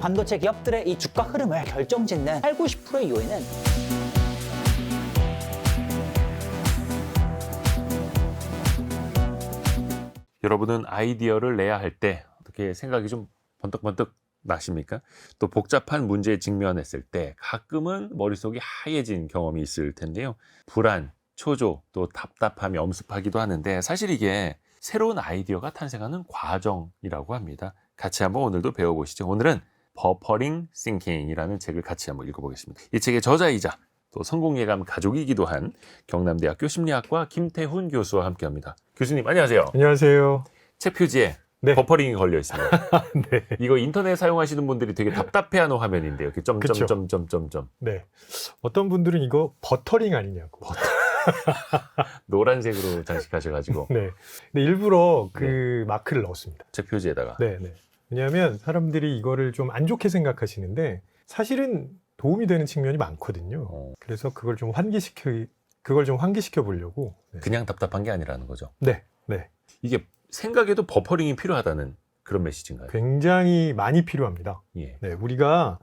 반도체 기업들의 이 주가 흐름을 결정짓는 80~90%의 요인은 여러분은 아이디어를 내야 할 때 어떻게 생각이 좀 번뜩번뜩 나십니까? 또 복잡한 문제에 직면했을 때 가끔은 머릿속이 하얘진 경험이 있을 텐데요. 불안, 초조, 또 답답함이 엄습하기도 하는데 사실 이게 새로운 아이디어가 탄생하는 과정이라고 합니다. 같이 한번 오늘도 배워보시죠. 오늘은 버퍼링 싱킹이라는 책을 같이 한번 읽어보겠습니다. 이 책의 저자이자 또 성공예감 가족이기도 한 경남대학교 심리학과 김태훈 교수와 함께합니다. 교수님 안녕하세요. 안녕하세요. 책 표지에 네. 버퍼링이 걸려 있습니다. 네. 이거 인터넷 사용하시는 분들이 되게 답답해하는 화면인데요. 이렇게 점점점점점점 네. 어떤 분들은 이거 버터링 아니냐고. 노란색으로 장식하셔가지고 네. 근데 일부러 그 마크를 넣었습니다. 책 표지에다가 네, 네. 왜냐하면 사람들이 이거를 좀 안 좋게 생각하시는데 사실은 도움이 되는 측면이 많거든요. 그래서 그걸 좀 환기시켜 보려고. 네. 그냥 답답한 게 아니라는 거죠. 네. 네. 이게 생각에도 버퍼링이 필요하다는 그런 메시지인가요? 굉장히 많이 필요합니다. 예. 네, 우리가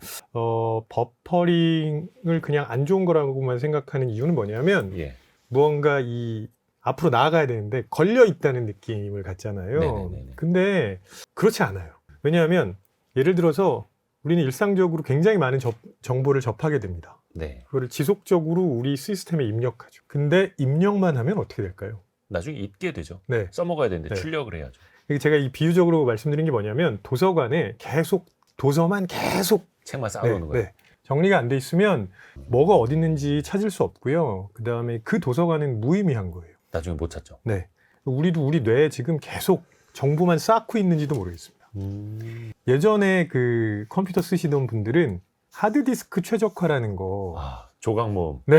버퍼링을 그냥 안 좋은 거라고만 생각하는 이유는 뭐냐면 예. 무언가 이 앞으로 나아가야 되는데 걸려 있다는 느낌을 갖잖아요. 네네네네. 근데 그렇지 않아요. 왜냐하면 예를 들어서 우리는 일상적으로 굉장히 많은 정보를 접하게 됩니다. 네. 그거를 지속적으로 우리 시스템에 입력하죠. 근데 입력만 하면 어떻게 될까요? 나중에 잊게 되죠. 네. 써먹어야 되는데 네. 출력을 해야죠. 제가 이 비유적으로 말씀드린 게 뭐냐면 도서관에 계속 도서만 계속 책만 쌓아놓는 거예요. 정리가 안 돼 있으면 뭐가 어디 있는지 찾을 수 없고요. 그 다음에 그 도서관은 무의미한 거예요. 나중에 못 찾죠. 네. 우리도 우리 뇌에 지금 계속 정보만 쌓고 있는지도 모르겠습니다. 예전에 그 컴퓨터 쓰시던 분들은 하드디스크 최적화라는 거 조각 모음. 네.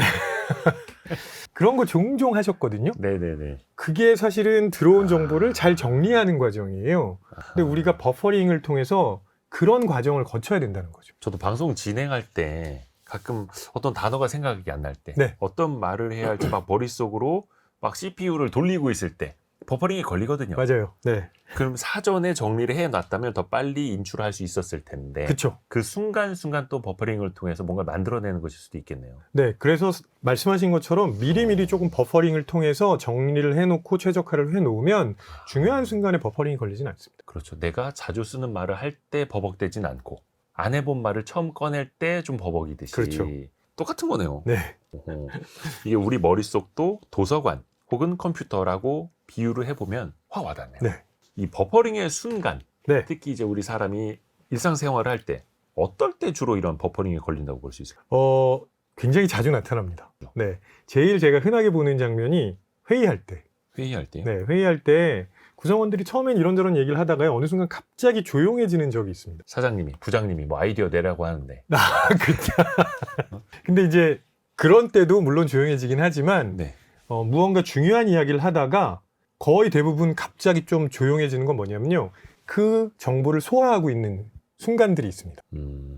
그런 거 종종 하셨거든요. 네네네. 그게 사실은 들어온 정보를 잘 정리하는 과정이에요. 근데 우리가 버퍼링을 통해서 그런 과정을 거쳐야 된다는 거죠. 저도 방송 진행할 때 가끔 어떤 단어가 생각이 안 날 때 네. 어떤 말을 해야 할지 막 머릿속으로 막 CPU를 돌리고 있을 때 버퍼링이 걸리거든요. 맞아요. 네. 그럼 사전에 정리를 해놨다면 더 빨리 인출할 수 있었을 텐데 그렇죠. 그 순간순간 또 버퍼링을 통해서 뭔가 만들어내는 것일 수도 있겠네요. 네, 그래서 말씀하신 것처럼 미리미리 조금 버퍼링을 통해서 정리를 해놓고 최적화를 해놓으면 중요한 순간에 버퍼링이 걸리진 않습니다. 그렇죠. 내가 자주 쓰는 말을 할 때 버벅대진 않고 안 해본 말을 처음 꺼낼 때 좀 버벅이듯이 그렇죠. 똑같은 거네요. 네, 이게 우리 머릿속도 도서관 혹은 컴퓨터라고 비유를 해보면 확 와닿네요. 네, 이 버퍼링의 순간, 네. 특히 이제 우리 사람이 일상생활을 할 때 어떨 때 주로 이런 버퍼링이 걸린다고 볼 수 있을까요? 굉장히 자주 나타납니다. 네, 제일 제가 흔하게 보는 장면이 회의할 때. 회의할 때요? 네, 회의할 때 구성원들이 처음엔 이런저런 얘기를 하다가 어느 순간 갑자기 조용해지는 적이 있습니다. 사장님이, 부장님이 뭐 아이디어 내라고 하는데 그쵸. 근데 이제 그런 때도 물론 조용해지긴 하지만 네. 무언가 중요한 이야기를 하다가 거의 대부분 갑자기 좀 조용해지는 건 뭐냐면요. 그 정보를 소화하고 있는 순간들이 있습니다.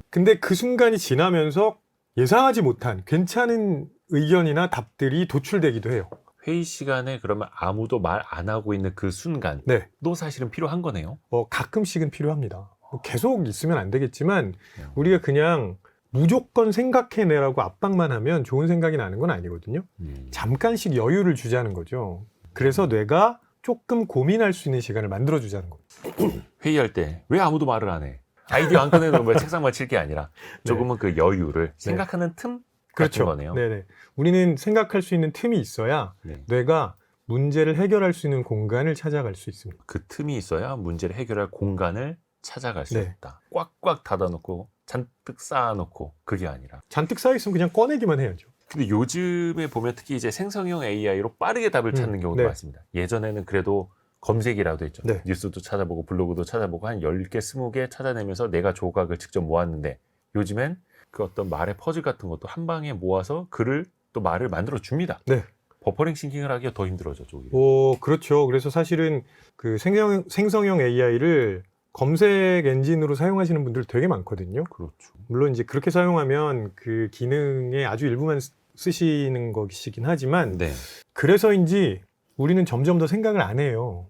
근데 그 순간이 지나면서 예상하지 못한 괜찮은 의견이나 답들이 도출되기도 해요. 회의 시간에 그러면 아무도 말 안 하고 있는 그 순간도 네. 사실은 필요한 거네요. 가끔씩은 필요합니다. 계속 있으면 안 되겠지만 우리가 그냥 무조건 생각해내라고 압박만 하면 좋은 생각이 나는 건 아니거든요. 잠깐씩 여유를 주자는 거죠. 그래서 뇌가 조금 고민할 수 있는 시간을 만들어주자는 겁니다. 회의할 때 왜 아무도 말을 안 해? 아이디어 안 꺼내는 거야. 책상만 칠 게 아니라 조금은 그 여유를 생각하는 틈 같은 거네요. 네네. 우리는 생각할 수 있는 틈이 있어야 뇌가 문제를 해결할 수 있는 공간을 찾아갈 수 있습니다. 그 틈이 있어야 문제를 해결할 공간을 찾아갈 수 네. 있다. 꽉꽉 닫아놓고 잔뜩 쌓아놓고 그게 아니라. 잔뜩 쌓여있으면 그냥 꺼내기만 해야죠. 근데 요즘에 보면 특히 이제 생성형 AI로 빠르게 답을 찾는 경우도 네. 많습니다. 예전에는 그래도 검색이라도 했죠. 네. 뉴스도 찾아보고 블로그도 찾아보고 한 10개, 20개 찾아내면서 내가 조각을 직접 모았는데 요즘엔 그 어떤 말의 퍼즐 같은 것도 한 방에 모아서 글을 또 말을 만들어 줍니다. 네. 버퍼링 싱킹을 하기가 더 힘들어졌죠. 오히려. 그렇죠. 그래서 사실은 그 생성형 AI를 검색 엔진으로 사용하시는 분들 되게 많거든요. 그렇죠. 물론 이제 그렇게 사용하면 그 기능의 아주 일부만 쓰시는 것이긴 하지만 네. 그래서인지 우리는 점점 더 생각을 안 해요.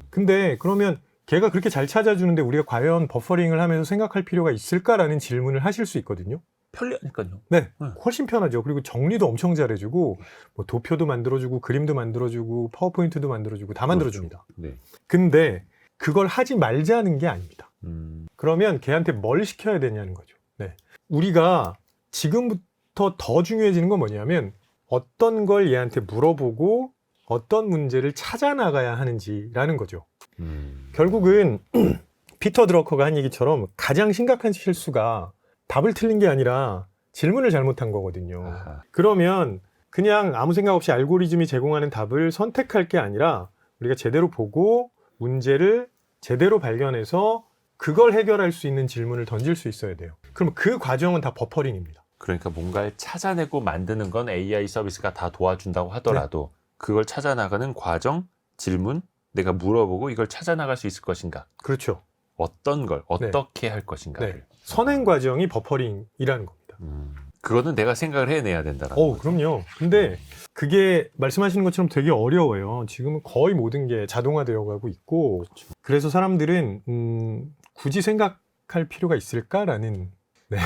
근데 그러면 걔가 그렇게 잘 찾아주는데 우리가 과연 버퍼링을 하면서 생각할 필요가 있을까라는 질문을 하실 수 있거든요. 편리하니까요. 네, 네. 훨씬 편하죠. 그리고 정리도 엄청 잘해주고 뭐 도표도 만들어주고 그림도 만들어주고 파워포인트도 만들어주고 다 만들어줍니다. 네. 근데 그걸 하지 말자는 게 아닙니다. 음, 그러면 걔한테 뭘 시켜야 되냐는 거죠. 네. 우리가 지금부터 더 중요해지는 건 뭐냐면 어떤 걸 얘한테 물어보고 어떤 문제를 찾아 나가야 하는지라는 거죠. 결국은 피터 드러커가 한 얘기처럼 가장 심각한 실수가 답을 틀린 게 아니라 질문을 잘못한 거거든요. 아하. 그러면 그냥 아무 생각 없이 알고리즘이 제공하는 답을 선택할 게 아니라 우리가 제대로 보고 문제를 제대로 발견해서 그걸 해결할 수 있는 질문을 던질 수 있어야 돼요. 그럼 그 과정은 다 버퍼링입니다. 그러니까 뭔가를 찾아내고 만드는 건 AI 서비스가 다 도와준다고 하더라도 그걸 찾아나가는 과정, 질문, 내가 물어보고 이걸 찾아나갈 수 있을 것인가? 그렇죠. 어떤 걸 어떻게 할 것인가를. 네. 선행 과정이 버퍼링이라는 겁니다. 그거는 내가 생각을 해내야 된다라는 거죠. 그럼요. 근데 그게 말씀하시는 것처럼 되게 어려워요. 지금은 거의 모든 게 자동화되어 가고 있고 그렇죠. 그래서 사람들은 굳이 생각할 필요가 있을까라는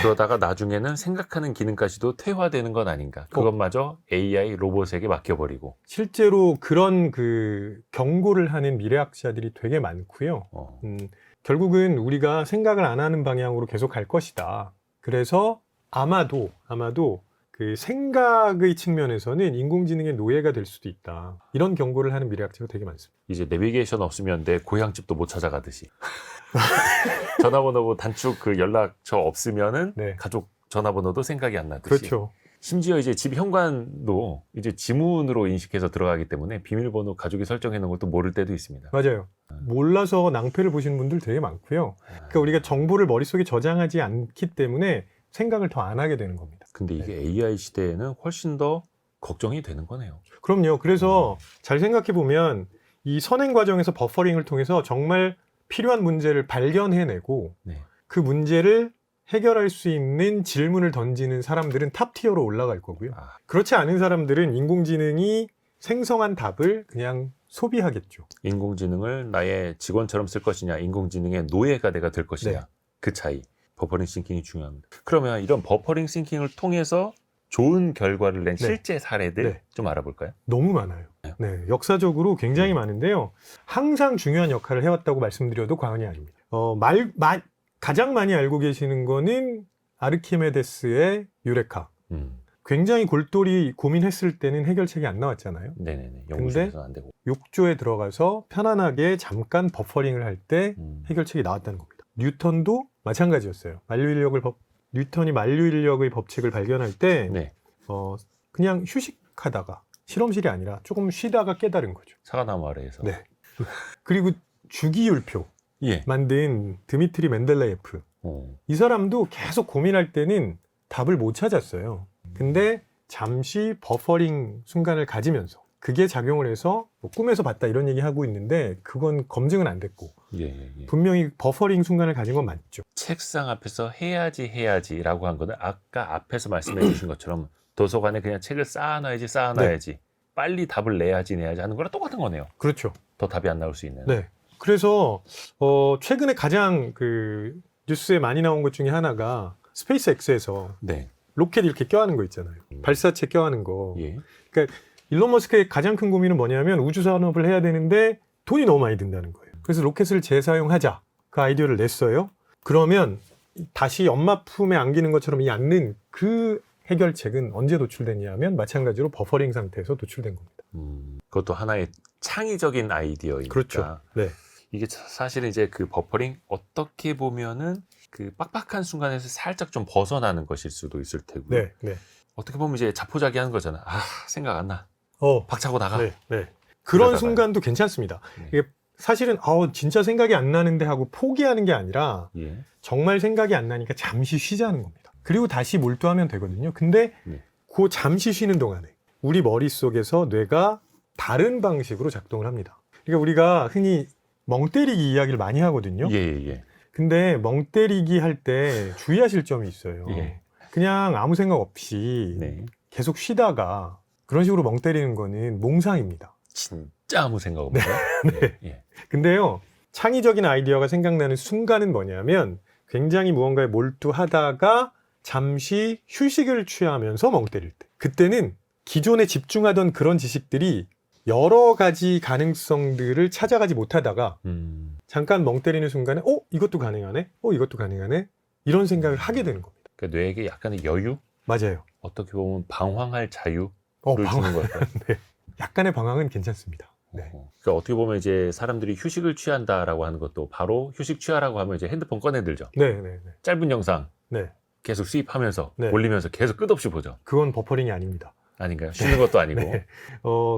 그러다가 나중에는 생각하는 기능까지도 퇴화되는 건 아닌가. 그것마저 AI 로봇에게 맡겨버리고. 실제로 그런 그 경고를 하는 미래학자들이 되게 많고요. 결국은 우리가 생각을 안 하는 방향으로 계속 갈 것이다. 그래서 아마도 그 생각의 측면에서는 인공지능의 노예가 될 수도 있다. 이런 경고를 하는 미래학자가 되게 많습니다. 이제 내비게이션 없으면 내 고향집도 못 찾아가듯이. 전화번호 단축 그 연락처 없으면은 네. 가족 전화번호도 생각이 안 나듯이. 그렇죠. 심지어 이제 집 현관도 이제 지문으로 인식해서 들어가기 때문에 비밀번호 가족이 설정해 놓은 것도 모를 때도 있습니다. 맞아요. 몰라서 낭패를 보시는 분들 되게 많고요. 그러니까 우리가 정보를 머릿속에 저장하지 않기 때문에 생각을 더 안 하게 되는 겁니다. 근데 이게 AI 시대에는 훨씬 더 걱정이 되는 거네요. 그럼요. 그래서 잘 생각해 보면 이 선행 과정에서 버퍼링을 통해서 정말 필요한 문제를 발견해내고 네. 그 문제를 해결할 수 있는 질문을 던지는 사람들은 탑 티어로 올라갈 거고요. 그렇지 않은 사람들은 인공지능이 생성한 답을 그냥 소비하겠죠. 인공지능을 나의 직원처럼 쓸 것이냐, 인공지능의 노예가 내가 될 것이냐, 네. 그 차이. 버퍼링 싱킹이 중요합니다. 그러면 이런 버퍼링 싱킹을 통해서 좋은 결과를 낸 실제 사례들 네. 좀 알아볼까요? 너무 많아요. 네, 역사적으로 굉장히 많은데요. 항상 중요한 역할을 해왔다고 말씀드려도 과언이 아닙니다. 가장 많이 알고 계시는 거는 아르키메데스의 유레카. 굉장히 골똘히 고민했을 때는 해결책이 안 나왔잖아요. 네네네. 연구소에서는 안 되고. 욕조에 들어가서 편안하게 잠깐 버퍼링을 할 때 해결책이 나왔다는 겁니다. 뉴턴도 마찬가지였어요. 뉴턴이 만류인력의 법칙을 발견할 때 네. 그냥 휴식하다가 실험실이 아니라 조금 쉬다가 깨달은 거죠. 사과나무 아래에서. 네. 그리고 주기율표 예. 만든 드미트리 멘델레예프. 이 사람도 계속 고민할 때는 답을 못 찾았어요. 근데 잠시 버퍼링 순간을 가지면서 그게 작용을 해서 뭐 꿈에서 봤다 이런 얘기 하고 있는데 그건 검증은 안 됐고 예. 분명히 버퍼링 순간을 가진 건 맞죠. 책상 앞에서 해야지라고 한 거는 아까 앞에서 말씀해 주신 것처럼 도서관에 그냥 책을 쌓아놔야지 네. 빨리 답을 내야지 하는 거랑 똑같은 거네요. 그렇죠. 더 답이 안 나올 수 있는. 네. 그래서 최근에 가장 그 뉴스에 많이 나온 것 중에 하나가 스페이스X에서 네. 로켓 이렇게 껴안는 거 있잖아요. 발사체 껴안는 거. 예. 그러니까 일론 머스크의 가장 큰 고민은 뭐냐면 우주 산업을 해야 되는데 돈이 너무 많이 든다는 거예요. 그래서 로켓을 재사용하자. 그 아이디어를 냈어요. 그러면 다시 엄마 품에 안기는 것처럼 이 앉는 그 해결책은 언제 도출됐냐면 마찬가지로 버퍼링 상태에서 도출된 겁니다. 그것도 하나의 창의적인 아이디어이니까. 그렇죠. 네. 이게 사실은 이제 그 버퍼링 어떻게 보면은 그 빡빡한 순간에서 살짝 좀 벗어나는 것일 수도 있을 테고요. 네. 네. 어떻게 보면 이제 자포자기하는 거잖아. 생각 안 나. 박차고 나가. 네. 네. 그러다가요. 그런 순간도 괜찮습니다. 네. 이게 사실은 진짜 생각이 안 나는데 하고 포기하는 게 아니라 예. 정말 생각이 안 나니까 잠시 쉬자는 겁니다. 그리고 다시 몰두하면 되거든요. 근데 네. 그 잠시 쉬는 동안에 우리 머릿속에서 뇌가 다른 방식으로 작동을 합니다. 그러니까 우리가 흔히 멍 때리기 이야기를 많이 하거든요. 예. 근데 멍 때리기 할 때 주의하실 점이 있어요. 예. 그냥 아무 생각 없이 네. 계속 쉬다가 그런 식으로 멍 때리는 거는 몽상입니다. 진짜 아무 생각 없나요? 네. 예. 근데요, 창의적인 아이디어가 생각나는 순간은 뭐냐면 굉장히 무언가에 몰두하다가 잠시 휴식을 취하면서 멍 때릴 때. 그때는 기존에 집중하던 그런 지식들이 여러 가지 가능성들을 찾아가지 못하다가 잠깐 멍 때리는 순간에 이것도 가능하네? 이것도 가능하네? 이런 생각을 하게 되는 겁니다. 그러니까 뇌에게 약간의 여유? 맞아요. 어떻게 보면 방황할 자유를 방황. 주는 걸까요? 네. 약간의 방황은 괜찮습니다. 네. 그러니까 어떻게 보면 이제 사람들이 휴식을 취한다라고 하는 것도 바로 휴식 취하라고 하면 이제 핸드폰 꺼내들죠. 네. 짧은 영상 네. 계속 수입하면서 네. 올리면서 계속 끝없이 보죠. 그건 버퍼링이 아닙니다. 아닌가요? 쉬는 것도 아니고. 네.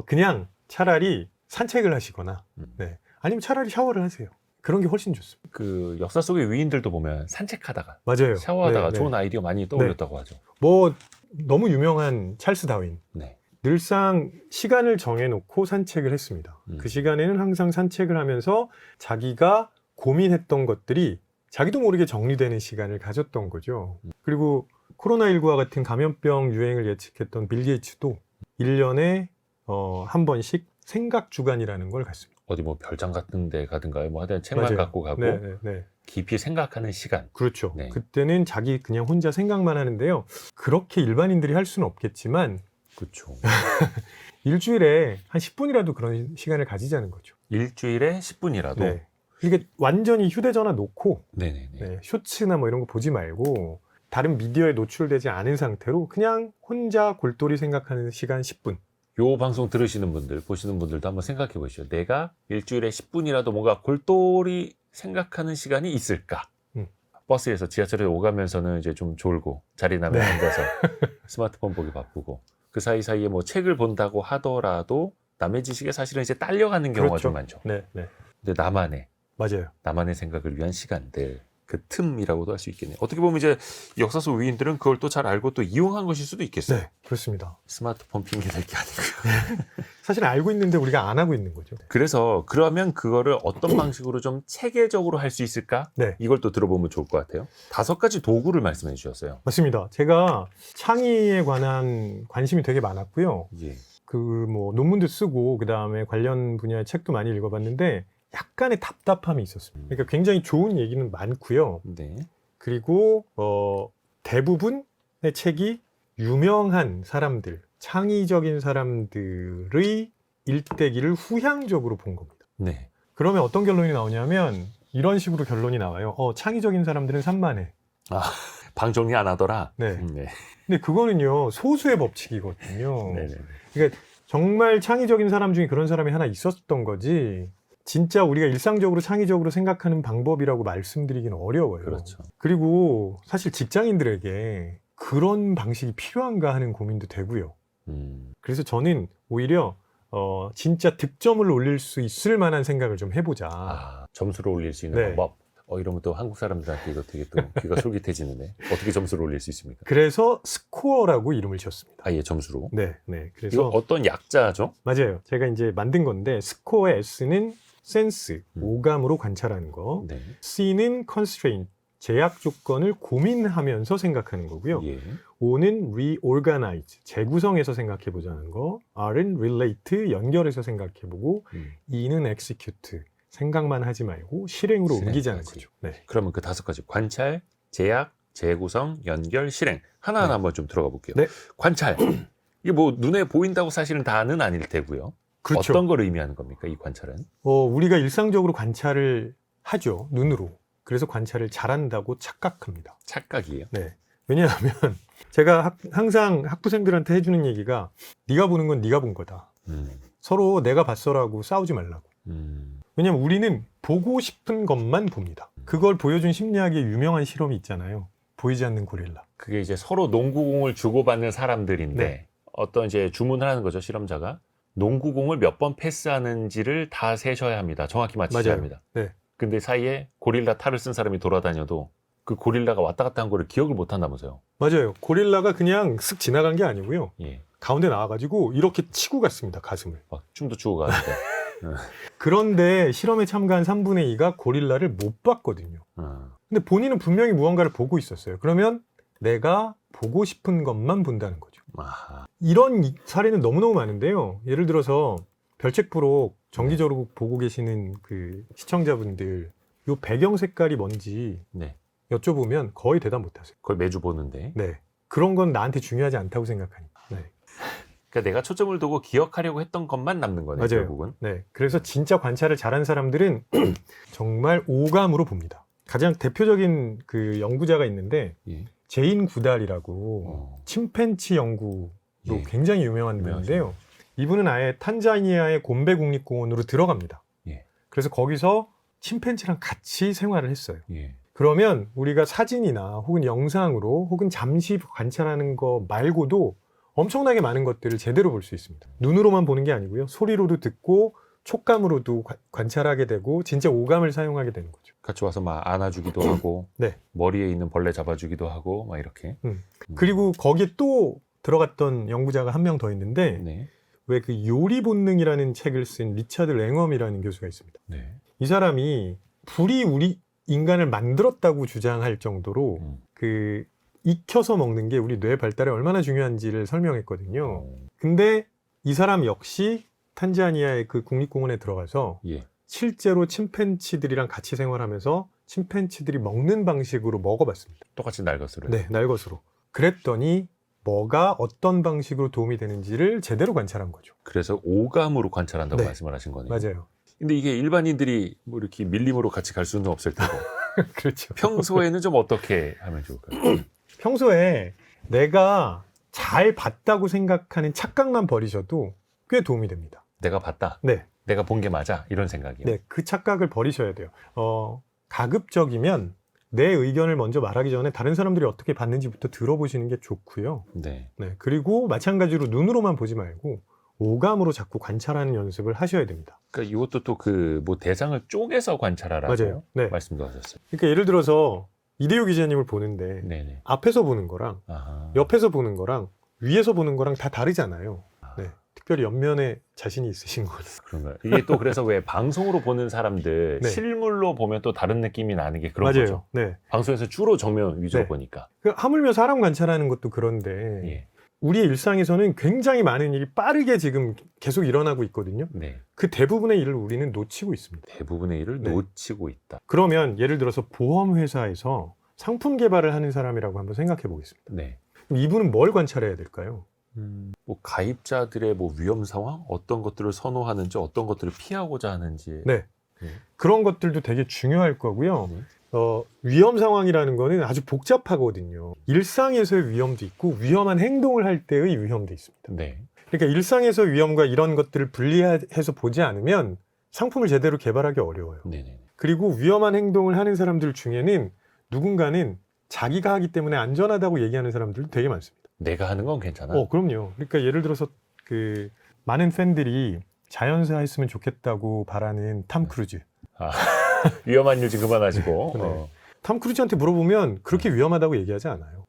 그냥 차라리 산책을 하시거나, 네. 아니면 차라리 샤워를 하세요. 그런 게 훨씬 좋습니다. 그 역사 속의 위인들도 보면 산책하다가 맞아요. 샤워하다가 네. 좋은 아이디어 많이 떠올렸다고 하죠. 뭐 너무 유명한 찰스 다윈. 네. 늘상 시간을 정해놓고 산책을 했습니다. 그 시간에는 항상 산책을 하면서 자기가 고민했던 것들이 자기도 모르게 정리되는 시간을 가졌던 거죠. 그리고 코로나19와 같은 감염병 유행을 예측했던 빌 게이츠도 1년에 한 번씩 생각 주간이라는 걸 갖습니다. 어디 뭐 별장 같은 데 가든가요. 뭐 하여튼 책만 맞아요. 갖고 가고 네. 깊이 생각하는 시간. 그렇죠. 네. 그때는 자기 그냥 혼자 생각만 하는데요. 그렇게 일반인들이 할 수는 없겠지만 그렇죠. 일주일에 한 10분이라도 그런 시간을 가지자는 거죠. 일주일에 10분이라도. 네. 이게 완전히 휴대전화 놓고 네네네. 네, 쇼츠나 뭐 이런 거 보지 말고 다른 미디어에 노출되지 않은 상태로 그냥 혼자 골똘히 생각하는 시간 10분. 요 방송 들으시는 분들, 보시는 분들도 한번 생각해 보시죠. 내가 일주일에 10분이라도 뭔가 골똘히 생각하는 시간이 있을까? 버스에서 지하철에 오가면서는 이제 좀 졸고 자리나면 앉아서 스마트폰 보기 바쁘고 그 사이사이에 뭐 책을 본다고 하더라도 남의 지식에 사실은 이제 딸려가는 경우가 그렇죠. 좀 많죠. 네. 근데 맞아요. 나만의 생각을 위한 시간들, 그 틈이라고도 할 수 있겠네요. 어떻게 보면 이제 역사 속 위인들은 그걸 또 잘 알고 또 이용한 것일 수도 있겠어요. 네, 그렇습니다. 스마트폰 핑계 댈 게 아니고요. 사실 알고 있는데 우리가 안 하고 있는 거죠. 그래서 그러면 그거를 어떤 방식으로 좀 체계적으로 할 수 있을까? 네. 이걸 또 들어보면 좋을 것 같아요. 5가지 도구를 말씀해 주셨어요. 맞습니다. 제가 창의에 관한 관심이 되게 많았고요. 예. 그 뭐 논문도 쓰고 그 다음에 관련 분야의 책도 많이 읽어봤는데 약간의 답답함이 있었습니다. 그러니까 굉장히 좋은 얘기는 많고요. 네. 그리고 대부분의 책이 유명한 사람들, 창의적인 사람들의 일대기를 후향적으로 본 겁니다. 네. 그러면 어떤 결론이 나오냐면 이런 식으로 결론이 나와요. 창의적인 사람들은 산만해. 방 정리 안 하더라. 네. 네. 근데 그거는요 소수의 법칙이거든요. 네네. 그러니까 정말 창의적인 사람 중에 그런 사람이 하나 있었던 거지. 진짜 우리가 일상적으로 창의적으로 생각하는 방법이라고 말씀드리기는 어려워요. 그렇죠. 그리고 사실 직장인들에게 그런 방식이 필요한가 하는 고민도 되고요. 그래서 저는 오히려 진짜 득점을 올릴 수 있을 만한 생각을 좀 해보자. 점수를 올릴 수 있는 네. 방법. 이러면 또 한국 사람들한테 이거 되게 또 귀가 솔깃해지는데 어떻게 점수를 올릴 수 있습니까? 그래서 스코어라고 이름을 지었습니다. 아예 점수로. 네. 이거 그래서 어떤 약자죠? 맞아요. 제가 이제 만든 건데 스코어의 S는 센스, 오감으로 관찰하는 거. 네. C는 constraint, 제약 조건을 고민하면서 생각하는 거고요. 예. O는 reorganize, 재구성해서 생각해보자는 거. R은 relate, 연결해서 생각해보고 E는 execute, 생각만 하지 말고 실행으로 옮기자는 실행까지. 거죠. 네. 그러면 그 5가지 관찰, 제약, 재구성, 연결, 실행 하나하나 네. 한번 좀 들어가 볼게요. 네. 관찰. 이게 뭐 눈에 보인다고 사실은 다는 아닐 테고요. 그렇죠. 어떤 걸 의미하는 겁니까? 이 관찰은? 우리가 일상적으로 관찰을 하죠. 눈으로. 그래서 관찰을 잘한다고 착각합니다. 착각이에요. 네. 왜냐하면 제가 항상 학부생들한테 해주는 얘기가 네가 보는 건 네가 본 거다. 서로 내가 봤어라고 싸우지 말라고. 왜냐하면 우리는 보고 싶은 것만 봅니다. 그걸 보여준 심리학의 유명한 실험이 있잖아요. 보이지 않는 고릴라. 그게 이제 서로 농구공을 주고받는 사람들인데 네. 어떤 이제 주문을 하는 거죠, 실험자가. 농구공을 몇 번 패스하는지를 다 세셔야 합니다. 정확히 맞추셔야 맞아요. 합니다. 네. 근데 사이에 고릴라 탈을 쓴 사람이 돌아다녀도 그 고릴라가 왔다 갔다 한 거를 기억을 못 한다면서요. 맞아요. 고릴라가 그냥 쓱 지나간 게 아니고요. 예. 가운데 나와가지고 이렇게 치고 갔습니다. 가슴을. 막 춤도 추고 가는데. 그런데 실험에 참가한 3분의 2가 고릴라를 못 봤거든요. 근데 본인은 분명히 무언가를 보고 있었어요. 그러면 내가 보고 싶은 것만 본다는 거죠. 아하. 이런 사례는 너무너무 많은데요. 예를 들어서 별책 프로 정기적으로 보고 계시는 그 시청자분들 요 배경 색깔이 뭔지 네. 여쭤보면 거의 대답 못하세요. 거의 매주 보는데. 네, 그런 건 나한테 중요하지 않다고 생각하니까. 네. 그러니까 내가 초점을 두고 기억하려고 했던 것만 남는 거네요. 맞아요. 결국은. 네, 그래서 진짜 관찰을 잘한 사람들은 정말 오감으로 봅니다. 가장 대표적인 그 연구자가 있는데 예. 제인 구달이라고 침팬치 연구로 예. 굉장히 유명한 분인데요. 이분은 아예 탄자니아의 곰베 국립공원으로 들어갑니다. 예. 그래서 거기서 침팬지랑 같이 생활을 했어요. 예. 그러면 우리가 사진이나 혹은 영상으로 혹은 잠시 관찰하는 거 말고도 엄청나게 많은 것들을 제대로 볼 수 있습니다. 눈으로만 보는 게 아니고요. 소리로도 듣고 촉감으로도 관찰하게 되고 진짜 오감을 사용하게 되는 거죠. 같이 와서 막 안아주기도 하고, 네. 머리에 있는 벌레 잡아주기도 하고, 막 이렇게. 그리고 거기에 또 들어갔던 연구자가 한 명 더 있는데 네. 왜 그 요리 본능이라는 책을 쓴 리차드 랭엄이라는 교수가 있습니다. 네. 이 사람이 불이 우리 인간을 만들었다고 주장할 정도로 그 익혀서 먹는 게 우리 뇌 발달에 얼마나 중요한지를 설명했거든요. 근데 이 사람 역시 탄자니아의 그 국립공원에 들어가서 예. 실제로 침팬치들이랑 같이 생활하면서 침팬치들이 먹는 방식으로 먹어봤습니다. 똑같이 날것으로. 네, 날것으로. 그랬더니 뭐가 어떤 방식으로 도움이 되는지를 제대로 관찰한 거죠. 그래서 오감으로 관찰한다고 네. 말씀을 하신 거네요. 맞아요. 근데 이게 일반인들이 뭐 이렇게 밀림으로 같이 갈 수는 없을 테고. 그렇죠. 평소에는 좀 어떻게 하면 좋을까요? 평소에 내가 잘 봤다고 생각하는 착각만 버리셔도 꽤 도움이 됩니다. 내가 봤다. 네. 내가 본 게 맞아. 이런 생각이요. 네, 그 착각을 버리셔야 돼요. 가급적이면 내 의견을 먼저 말하기 전에 다른 사람들이 어떻게 봤는지부터 들어보시는 게 좋고요. 네. 네, 그리고 마찬가지로 눈으로만 보지 말고 오감으로 자꾸 관찰하는 연습을 하셔야 됩니다. 그러니까 이것도 또 그 뭐 대상을 쪼개서 관찰하라고 맞아요. 네. 말씀도 하셨어요. 그러니까 예를 들어서 이대호 기자님을 보는데 네네. 앞에서 보는 거랑 아하. 옆에서 보는 거랑 위에서 보는 거랑 다 다르잖아요. 네. 특별히 옆면에 자신이 있으신 거는. 그런가요? 이게 또 그래서 왜 방송으로 보는 사람들 네. 실물로 보면 또 다른 느낌이 나는 게 그런 맞아요. 거죠. 네. 방송에서 주로 정면 위주로 네. 보니까. 그 하물며 사람 관찰하는 것도 그런데 예. 우리의 일상에서는 굉장히 많은 일이 빠르게 지금 계속 일어나고 있거든요. 네. 그 대부분의 일을 우리는 놓치고 있습니다. 대부분의 일을 네. 놓치고 있다. 그러면 예를 들어서 보험회사에서 상품 개발을 하는 사람이라고 한번 생각해 보겠습니다. 네. 그럼 이분은 뭘 관찰해야 될까요? 뭐 가입자들의 뭐 위험 상황, 어떤 것들을 선호하는지, 어떤 것들을 피하고자 하는지. 네. 네. 그런 것들도 되게 중요할 거고요. 네. 위험 상황이라는 거는 아주 복잡하거든요. 일상에서의 위험도 있고 위험한 행동을 할 때의 위험도 있습니다. 네. 그러니까 일상에서 위험과 이런 것들을 분리해서 보지 않으면 상품을 제대로 개발하기 어려워요. 네네. 그리고 위험한 행동을 하는 사람들 중에는 누군가는 자기가 하기 때문에 안전하다고 얘기하는 사람들도 되게 많습니다. 내가 하는 건 괜찮아. 그럼요. 그러니까 예를 들어서 그 많은 팬들이 자연사 했으면 좋겠다고 바라는 탐 크루즈. 아, 위험한 일 좀 그만하시고. 네. 탐 크루즈한테 물어보면 그렇게 위험하다고 얘기하지 않아요.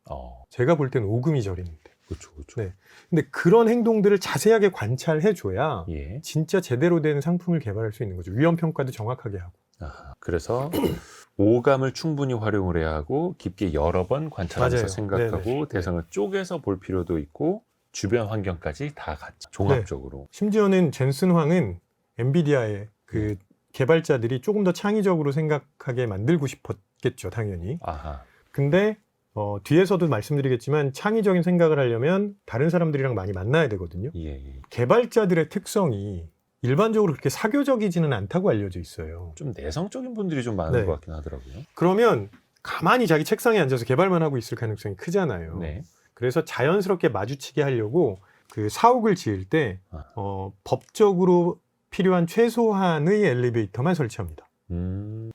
제가 볼 때는 오금이 저리는데. 그렇죠, 그렇죠. 네. 근데 그런 행동들을 자세하게 관찰해줘야 예. 진짜 제대로 된 상품을 개발할 수 있는 거죠. 위험 평가도 정확하게 하고. 아하, 그래서 오감을 충분히 활용을 해야 하고 깊게 여러 번 관찰하면서 맞아요. 생각하고 네네. 대상을 쪼개서 볼 필요도 있고 주변 환경까지 다 같이 종합적으로. 심지어는 젠슨 황은 엔비디아의 그 개발자들이 조금 더 창의적으로 생각하게 만들고 싶었겠죠, 당연히. 아하. 근데 뒤에서도 말씀드리겠지만 창의적인 생각을 하려면 다른 사람들이랑 많이 만나야 되거든요. 예, 예. 개발자들의 특성이 일반적으로 그렇게 사교적이지는 않다고 알려져 있어요. 좀 내성적인 분들이 좀 많은 네. 것 같긴 하더라고요. 그러면 가만히 자기 책상에 앉아서 개발만 하고 있을 가능성이 크잖아요. 네. 그래서 자연스럽게 마주치게 하려고 그 사옥을 지을 때 법적으로 필요한 최소한의 엘리베이터만 설치합니다.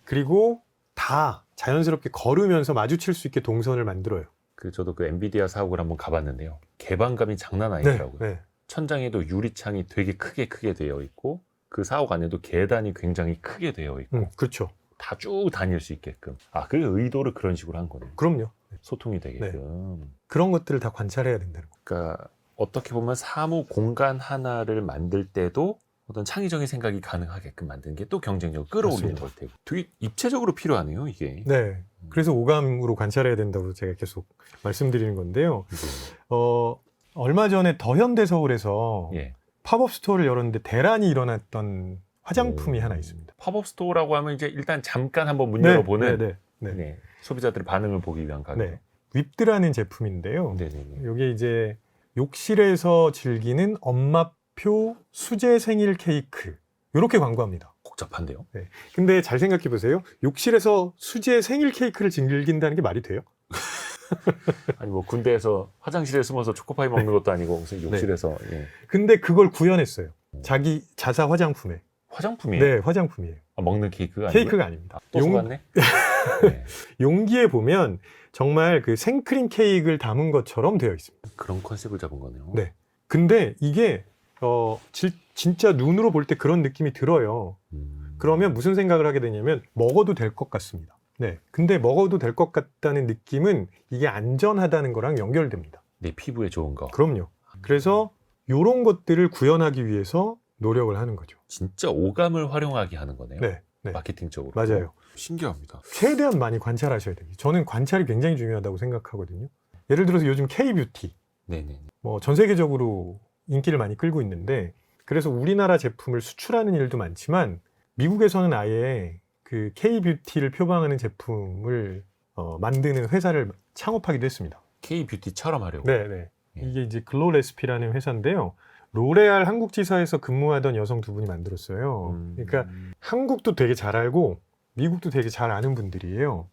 그리고 다 자연스럽게 걸으면서 마주칠 수 있게 동선을 만들어요. 저도 그 엔비디아 사옥을 한번 가봤는데요. 개방감이 장난 아니더라고요. 네. 천장에도 유리창이 되게 크게 되어 있고 그 사옥 안에도 계단이 굉장히 크게 되어 있고 그렇죠. 다 쭉 다닐 수 있게끔. 그 의도를 그런 식으로 한 거네요. 그럼요. 소통이 되게끔. 그런 것들을 다 관찰해야 된다는 거. 그러니까 어떻게 보면 사무 공간 하나를 만들 때도 어떤 창의적인 생각이 가능하게끔 만드는 게 또 경쟁력을 끌어올리는 맞습니다. 걸 테고. 되게 입체적으로 필요하네요, 이게. 네. 그래서 오감으로 관찰해야 된다고 제가 계속 말씀드리는 건데요. 얼마 전에 더현대서울에서 예. 팝업 스토어를 열었는데 대란이 일어났던 화장품이 하나 있습니다. 팝업 스토어라고 하면 이제 일단 잠깐 한번 문 네, 열어보는 네. 소비자들의 반응을 보기 위한 가격. 네. 윕드라는 제품인데요. 네네네. 이게 이제 욕실에서 즐기는 엄마표 수제 생일 케이크 이렇게 광고합니다. 복잡한데요. 네. 근데 잘 생각해 보세요. 욕실에서 수제 생일 케이크를 즐긴다는 게 말이 돼요? 아니 뭐 군대에서 화장실에 숨어서 초코파이 먹는 것도 아니고 무슨 욕실에서. 예. 근데 그걸 구현했어요. 자기 자사 화장품에. 화장품이에요? 네, 화장품이에요. 아, 먹는 케이크가 아니에요? 케이크가 아닙니다. 또 속았네? 네. 용기에 보면 정말 그 생크림 케이크를 담은 것처럼 되어 있습니다. 그런 컨셉을 잡은 거네요. 네. 근데 이게 진짜 눈으로 볼 때 그런 느낌이 들어요. 그러면 무슨 생각을 하게 되냐면 먹어도 될 것 같습니다. 네. 근데 먹어도 될 것 같다는 느낌은 이게 안전하다는 거랑 연결됩니다. 내 피부에 좋은 거. 그럼요. 그래서 이런 것들을 구현하기 위해서 노력을 하는 거죠. 진짜 오감을 활용하게 하는 거네요. 네. 네. 마케팅적으로. 맞아요. 신기합니다. 최대한 많이 관찰하셔야 됩니다. 저는 관찰이 굉장히 중요하다고 생각하거든요. 예를 들어서 요즘 K-뷰티 네네. 뭐 전 세계적으로 인기를 많이 끌고 있는데 그래서 우리나라 제품을 수출하는 일도 많지만 미국에서는 아예 그 K-뷰티를 표방하는 제품을 만드는 회사를 창업하기도 했습니다. K-뷰티처럼 하려고. 네. 예. 이게 이제 글로레시피라는 회사인데요. 로레알 한국 지사에서 근무하던 여성 두 분이 만들었어요. 그러니까 한국도 되게 잘 알고 미국도 되게 잘 아는 분들이에요.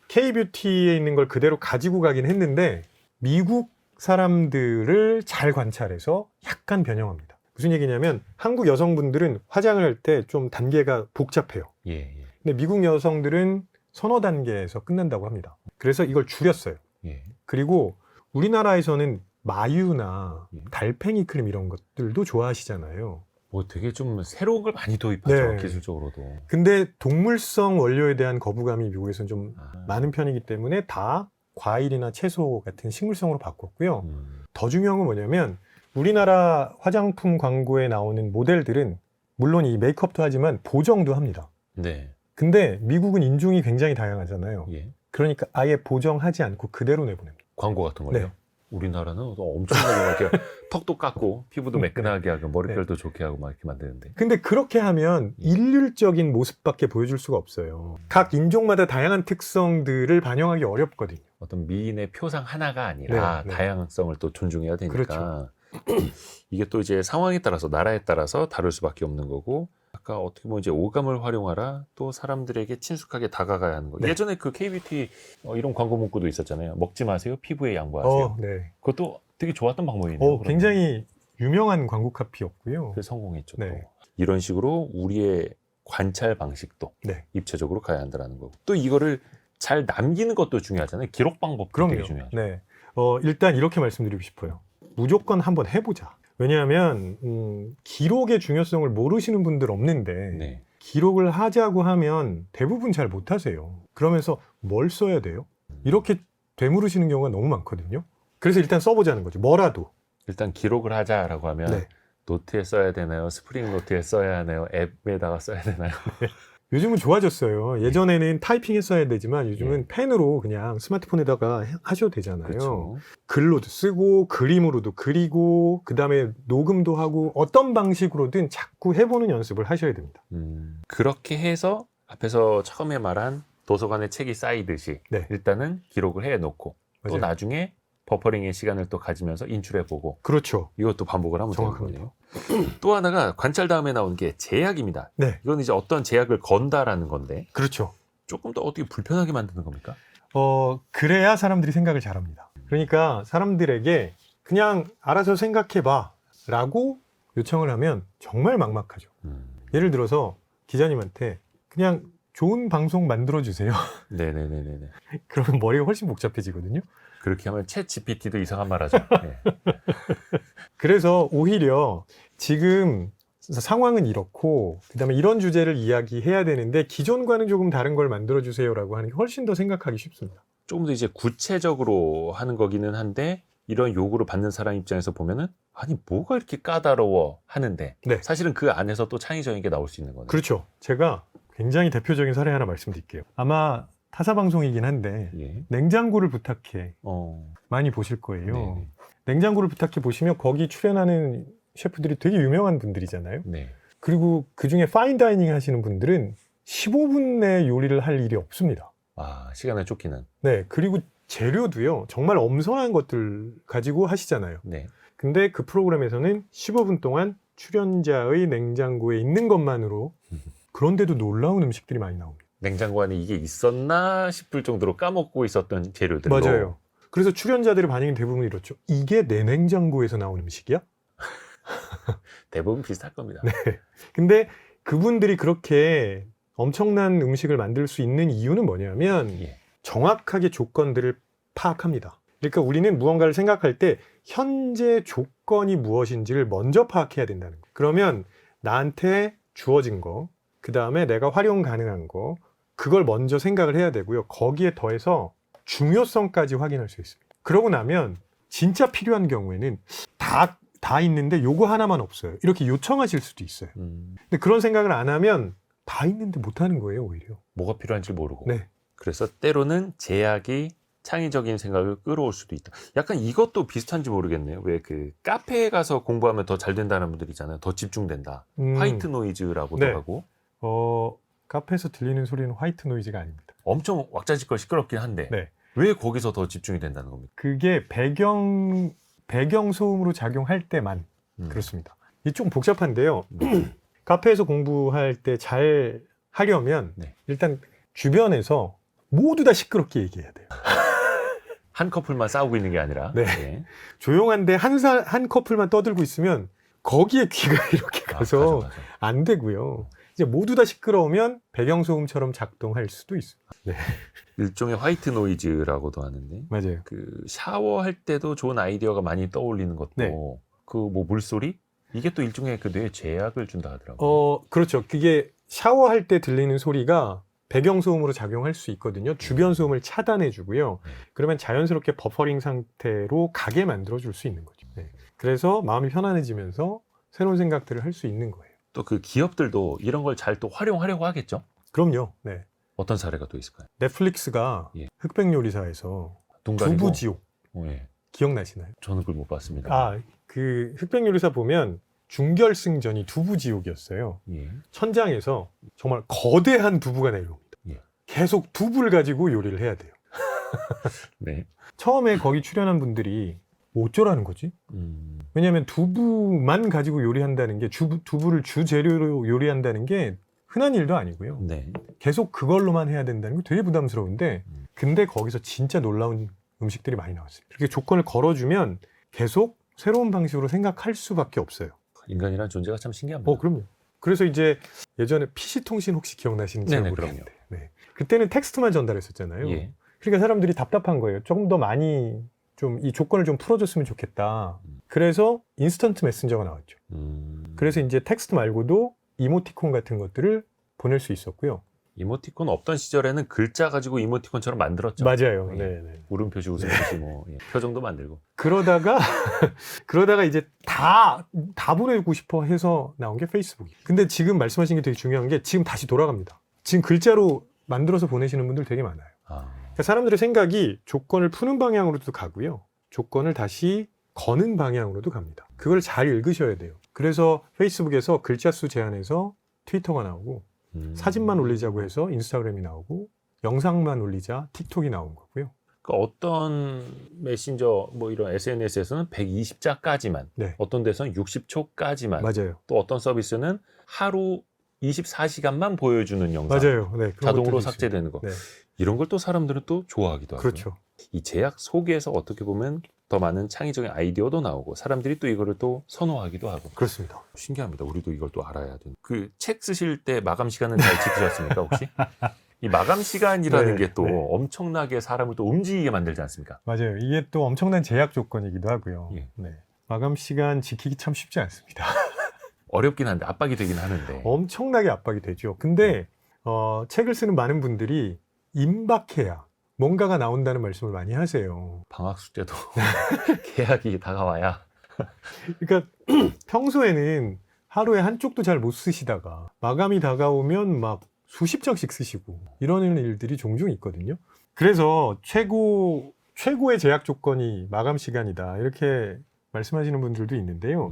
K-뷰티에 있는 걸 그대로 가지고 가긴 했는데 미국 사람들을 잘 관찰해서 약간 변형합니다. 무슨 얘기냐면 한국 여성분들은 화장을 할 때 좀 단계가 복잡해요. 예. 근데 미국 여성들은 서너 단계에서 끝난다고 합니다. 그래서 이걸 줄였어요. 예. 그리고 우리나라에서는 마유나 예. 달팽이 크림 이런 것들도 좋아하시잖아요. 뭐 되게 좀 새로운 걸 많이 도입하죠. 네. 기술적으로도. 근데 동물성 원료에 대한 거부감이 미국에서는 좀 아. 많은 편이기 때문에 다 과일이나 채소 같은 식물성으로 바꿨고요. 음. 더 중요한 건 뭐냐면 우리나라 화장품 광고에 나오는 모델들은 물론 이 메이크업도 하지만 보정도 합니다. 네. 근데 미국은 인종이 굉장히 다양하잖아요. 예. 그러니까 아예 보정하지 않고 그대로 내보냅니다. 광고 같은 거요? 네. 우리나라는 엄청나게 막 이렇게 턱도 깎고 피부도 매끈하게 하고 머릿결도 좋게 하고 막 이렇게 만드는데. 근데 그렇게 하면 일률적인 모습밖에 보여줄 수가 없어요. 각 인종마다 다양한 특성들을 반영하기 어렵거든요. 어떤 미인의 표상 하나가 아니라 네. 다양성을 또 존중해야 되니까. 그렇죠. 이게 또 이제 상황에 따라서 나라에 따라서 다를 수밖에 없는 거고. 아까 어떻게 보면 이제 오감을 활용하라 또 사람들에게 친숙하게 다가가야 하는 거. 네. 예전에 그 K-뷰티 이런 광고 문구도 있었잖아요. 먹지 마세요. 피부에 양보하세요. 네. 그것도 되게 좋았던 방법이네요. 그러면. 굉장히 유명한 광고 카피였고요. 그래서 성공했죠. 또. 네. 이런 식으로 우리의 관찰 방식도 네. 입체적으로 가야 한다는 거고. 또 이거를 잘 남기는 것도 중요하잖아요. 기록 방법도 되게 그럼요. 중요하죠. 네. 일단 이렇게 말씀드리고 싶어요. 무조건 한번 해보자. 왜냐하면 기록의 중요성을 모르시는 분들 없는데 네. 기록을 하자고 하면 대부분 잘 못하세요. 그러면서 뭘 써야 돼요? 이렇게 되물으시는 경우가 너무 많거든요. 그래서 일단 써보자는 거죠. 뭐라도. 일단 기록을 하자라고 하면 네. 노트에 써야 되나요? 스프링 노트에 써야 하나요? 앱에다가 써야 되나요? 요즘은 좋아졌어요. 예전에는 타이핑했어야 되지만 요즘은 펜으로 그냥 스마트폰에다가 하셔도 되잖아요. 그렇죠. 글로도 쓰고 그림으로도 그리고 그다음에 녹음도 하고 어떤 방식으로든 자꾸 해보는 연습을 하셔야 됩니다. 그렇게 해서 앞에서 처음에 말한 도서관에 책이 쌓이듯이 네. 일단은 기록을 해놓고 또 맞아요. 나중에 버퍼링의 시간을 또 가지면서 인출해보고 그렇죠. 이것도 반복을 하면 되는 정확합니다. 거네요. 또 하나가 관찰 다음에 나온 게 제약입니다. 네, 이건 이제 어떤 제약을 건다라는 건데 그렇죠. 조금 더 어떻게 불편하게 만드는 겁니까? 그래야 사람들이 생각을 잘합니다. 그러니까 사람들에게 그냥 알아서 생각해봐 라고 요청을 하면 정말 막막하죠. 예를 들어서 기자님한테 그냥 좋은 방송 만들어주세요. 네네네네. 그러면 머리가 훨씬 복잡해지거든요. 그렇게 하면 챗 GPT도 이상한 말 하죠. 네. 그래서 오히려 지금 상황은 이렇고 그다음에 이런 주제를 이야기해야 되는데 기존과는 조금 다른 걸 만들어주세요라고 하는 게 훨씬 더 생각하기 쉽습니다. 조금 더 이제 구체적으로 하는 거기는 한데 이런 요구를 받는 사람 입장에서 보면은 아니 뭐가 이렇게 까다로워 하는데 네. 사실은 그 안에서 또 창의적인 게 나올 수 있는 거네요. 그렇죠. 제가 굉장히 대표적인 사례 하나 말씀드릴게요. 아마 타사 방송이긴 한데 예. 냉장고를 부탁해 어. 많이 보실 거예요. 네네. 냉장고를 부탁해 보시면 거기 출연하는 셰프들이 되게 유명한 분들이잖아요. 네. 그리고 그중에 파인다이닝 하시는 분들은 15분 내에 요리를 할 일이 없습니다. 아, 시간에 쫓기는. 네, 그리고 재료도요, 정말 엄선한 것들 가지고 하시잖아요. 네. 근데 그 프로그램에서는 15분 동안 출연자의 냉장고에 있는 것만으로 그런데도 놀라운 음식들이 많이 나옵니다. 냉장고 안에 이게 있었나 싶을 정도로 까먹고 있었던 재료들로. 맞아요. 그래서 출연자들의 반응이 대부분 이렇죠. 이게 내 냉장고에서 나온 음식이야? 대부분 비슷할 겁니다. 네. 근데 그분들이 그렇게 엄청난 음식을 만들 수 있는 이유는 뭐냐면 예. 정확하게 조건들을 파악합니다. 그러니까 우리는 무언가를 생각할 때 현재 조건이 무엇인지를 먼저 파악해야 된다는 거예요. 그러면 나한테 주어진 거, 그 다음에 내가 활용 가능한 거, 그걸 먼저 생각을 해야 되고요. 거기에 더해서 중요성까지 확인할 수 있습니다. 그러고 나면 진짜 필요한 경우에는 다 있는데 요거 하나만 없어요. 이렇게 요청하실 수도 있어요. 근데 그런 생각을 안 하면 다 있는데 못 하는 거예요, 오히려. 뭐가 필요한지 모르고. 네. 그래서 때로는 제약이 창의적인 생각을 끌어올 수도 있다. 약간 이것도 비슷한지 모르겠네요. 왜 그 카페에 가서 공부하면 더 잘 된다는 분들 있잖아요. 더 집중된다. 화이트 노이즈라고도 네. 하고. 카페에서 들리는 소리는 화이트 노이즈가 아닙니다. 엄청 왁자지껄 시끄럽긴 한데 네. 왜 거기서 더 집중이 된다는 겁니까? 그게 배경 소음으로 작용할 때만 그렇습니다. 이게 좀 복잡한데요. 카페에서 공부할 때 잘 하려면 네. 일단 주변에서 모두 다 시끄럽게 얘기해야 돼요. 한 커플만 싸우고 있는 게 아니라. 네. 네. 조용한데 한 커플만 떠들고 있으면 거기에 귀가 이렇게 가서 맞아. 안 되고요. 이제 모두 다 시끄러우면 배경소음처럼 작동할 수도 있어요. 네. 일종의 화이트 노이즈라고도 하는데 맞아요. 그 샤워할 때도 좋은 아이디어가 많이 떠올리는 것도 네. 그 뭐 물소리? 이게 또 일종의 그 뇌에 제약을 준다 하더라고요. 그렇죠. 그게 샤워할 때 들리는 소리가 배경소음으로 작용할 수 있거든요. 주변 소음을 차단해 주고요. 그러면 자연스럽게 버퍼링 상태로 가게 만들어 줄 수 있는 거죠. 네. 그래서 마음이 편안해지면서 새로운 생각들을 할 수 있는 거예요. 또 그 기업들도 이런 걸 잘 또 활용하려고 하겠죠? 그럼요. 네. 어떤 사례가 또 있을까요? 넷플릭스가 예. 흑백요리사에서 눈 가리고? 두부지옥 예. 기억나시나요? 저는 그걸 못 봤습니다. 그 흑백요리사 보면 준결승전이 두부지옥이었어요. 예. 천장에서 정말 거대한 두부가 내려옵니다. 예. 계속 두부를 가지고 요리를 해야 돼요. 네. 처음에 거기 출연한 분들이 뭐 어쩌라는 거지? 왜냐하면 두부만 가지고 요리한다는 게 두부를 주재료로 요리한다는 게 흔한 일도 아니고요. 네. 계속 그걸로만 해야 된다는 게 되게 부담스러운데 근데 거기서 진짜 놀라운 음식들이 많이 나왔어요. 이렇게 조건을 걸어주면 계속 새로운 방식으로 생각할 수밖에 없어요. 인간이란 존재가 참 신기합니다. 그럼요. 그래서 이제 예전에 PC통신 혹시 기억나시는지 네네, 모르겠는데 네. 그때는 텍스트만 전달했었잖아요. 예. 그러니까 사람들이 답답한 거예요. 조금 더 많이 좀 이 조건을 좀 풀어줬으면 좋겠다. 그래서 인스턴트 메신저가 나왔죠. 그래서 이제 텍스트 말고도 이모티콘 같은 것들을 보낼 수 있었고요. 이모티콘 없던 시절에는 글자 가지고 이모티콘처럼 만들었죠. 맞아요. 예. 네. 울음 표시, 웃음 표시, 뭐 표정도 만들고. 그러다가 이제 다 보내고 싶어 해서 나온 게 페이스북이. 근데 지금 말씀하신 게 되게 중요한 게 지금 다시 돌아갑니다. 지금 글자로 만들어서 보내시는 분들 되게 많아요. 그러니까 사람들의 생각이 조건을 푸는 방향으로도 가고요. 조건을 다시 거는 방향으로도 갑니다. 그걸 잘 읽으셔야 돼요. 그래서 페이스북에서 글자 수 제한해서 트위터가 나오고 사진만 올리자고 해서 인스타그램이 나오고 영상만 올리자 틱톡이 나온 거고요. 그러니까 어떤 메신저 뭐 이런 SNS에서는 120자까지만, 네. 어떤 데서는 60초까지만, 맞아요. 또 어떤 서비스는 하루 24시간만 보여주는 영상, 맞아요. 네, 그런 자동으로 것들도 삭제되는 거. 네. 이런 걸 또 사람들은 또 좋아하기도 하고요. 그렇죠. 이 제약 속에서 어떻게 보면 더 많은 창의적인 아이디어도 나오고 사람들이 또 이거를 또 선호하기도 하고. 그렇습니다. 신기합니다. 우리도 이걸 또 알아야 되는. 그 책 쓰실 때 마감 시간은 잘 지키셨습니까 혹시? 이 마감 시간이라는 네, 게 또 네. 엄청나게 사람을 또 움직이게 만들지 않습니까? 맞아요. 이게 또 엄청난 제약 조건이기도 하고요. 예. 네. 마감 시간 지키기 참 쉽지 않습니다. 어렵긴 한데 압박이 되긴 하는데. 엄청나게 압박이 되죠. 근데 책을 쓰는 많은 분들이 임박해야 뭔가가 나온다는 말씀을 많이 하세요. 방학 숙제도 계약이 다가와야. 그러니까 평소에는 하루에 한쪽도 잘 못 쓰시다가 마감이 다가오면 막 수십 장씩 쓰시고 이러는 일들이 종종 있거든요. 그래서 최고의 제약 조건이 마감 시간이다 이렇게 말씀하시는 분들도 있는데요.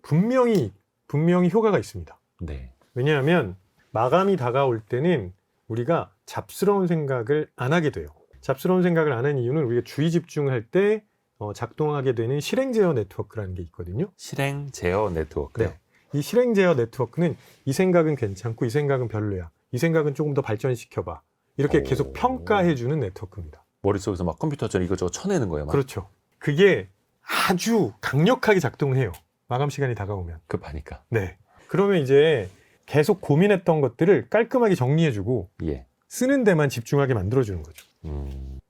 분명히 분명히 효과가 있습니다. 네. 왜냐하면 마감이 다가올 때는 우리가 잡스러운 생각을 안 하게 돼요. 잡스러운 생각을 안 하는 이유는 우리가 주의 집중할 때 작동하게 되는 실행 제어 네트워크라는 게 있거든요. 실행 제어 네트워크요. 네. 이 실행 제어 네트워크는 이 생각은 괜찮고 이 생각은 별로야. 이 생각은 조금 더 발전시켜봐. 이렇게 계속 평가해주는 네트워크입니다. 머릿속에서 막 컴퓨터처럼 이것저것 쳐내는 거예요. 막. 그렇죠. 그게 아주 강력하게 작동을 해요. 마감 시간이 다가오면. 급하니까. 네. 그러면 이제 계속 고민했던 것들을 깔끔하게 정리해주고 예. 쓰는 데만 집중하게 만들어주는 거죠.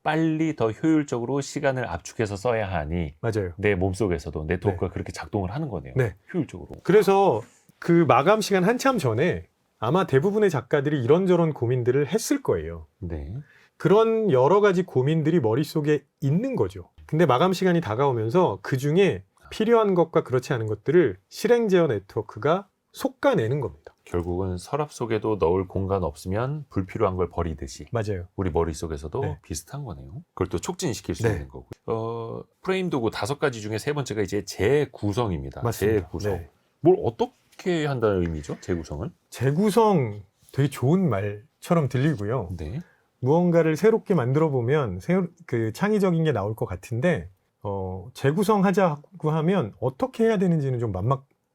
빨리 더 효율적으로 시간을 압축해서 써야 하니 맞아요. 내 몸속에서도 네트워크가 그렇게 작동을 하는 거네요. 네. 효율적으로. 그래서 그 마감 시간 한참 전에 아마 대부분의 작가들이 이런저런 고민들을 했을 거예요. 네. 그런 여러 가지 고민들이 머릿속에 있는 거죠. 근데 마감 시간이 다가오면서 그 중에 필요한 것과 그렇지 않은 것들을 실행 제어 네트워크가 솎아내는 겁니다. 결국은 서랍 속에도 넣을 공간 없으면 불필요한 걸 버리듯이 맞아요. 우리 머릿속에서도 네. 비슷한 거네요. 그걸 또 촉진시킬 수 네. 있는 거고. 프레임 도구 5가지 중에 3번째가 이제 재구성입니다. 맞습니다. 재구성. 네. 뭘 어떻게 한다는 의미죠? 재구성은? 재구성 되게 좋은 말처럼 들리고요. 네. 무언가를 새롭게 만들어 보면 그 창의적인 게 나올 것 같은데 재구성하자고 하면 어떻게 해야 되는지는 좀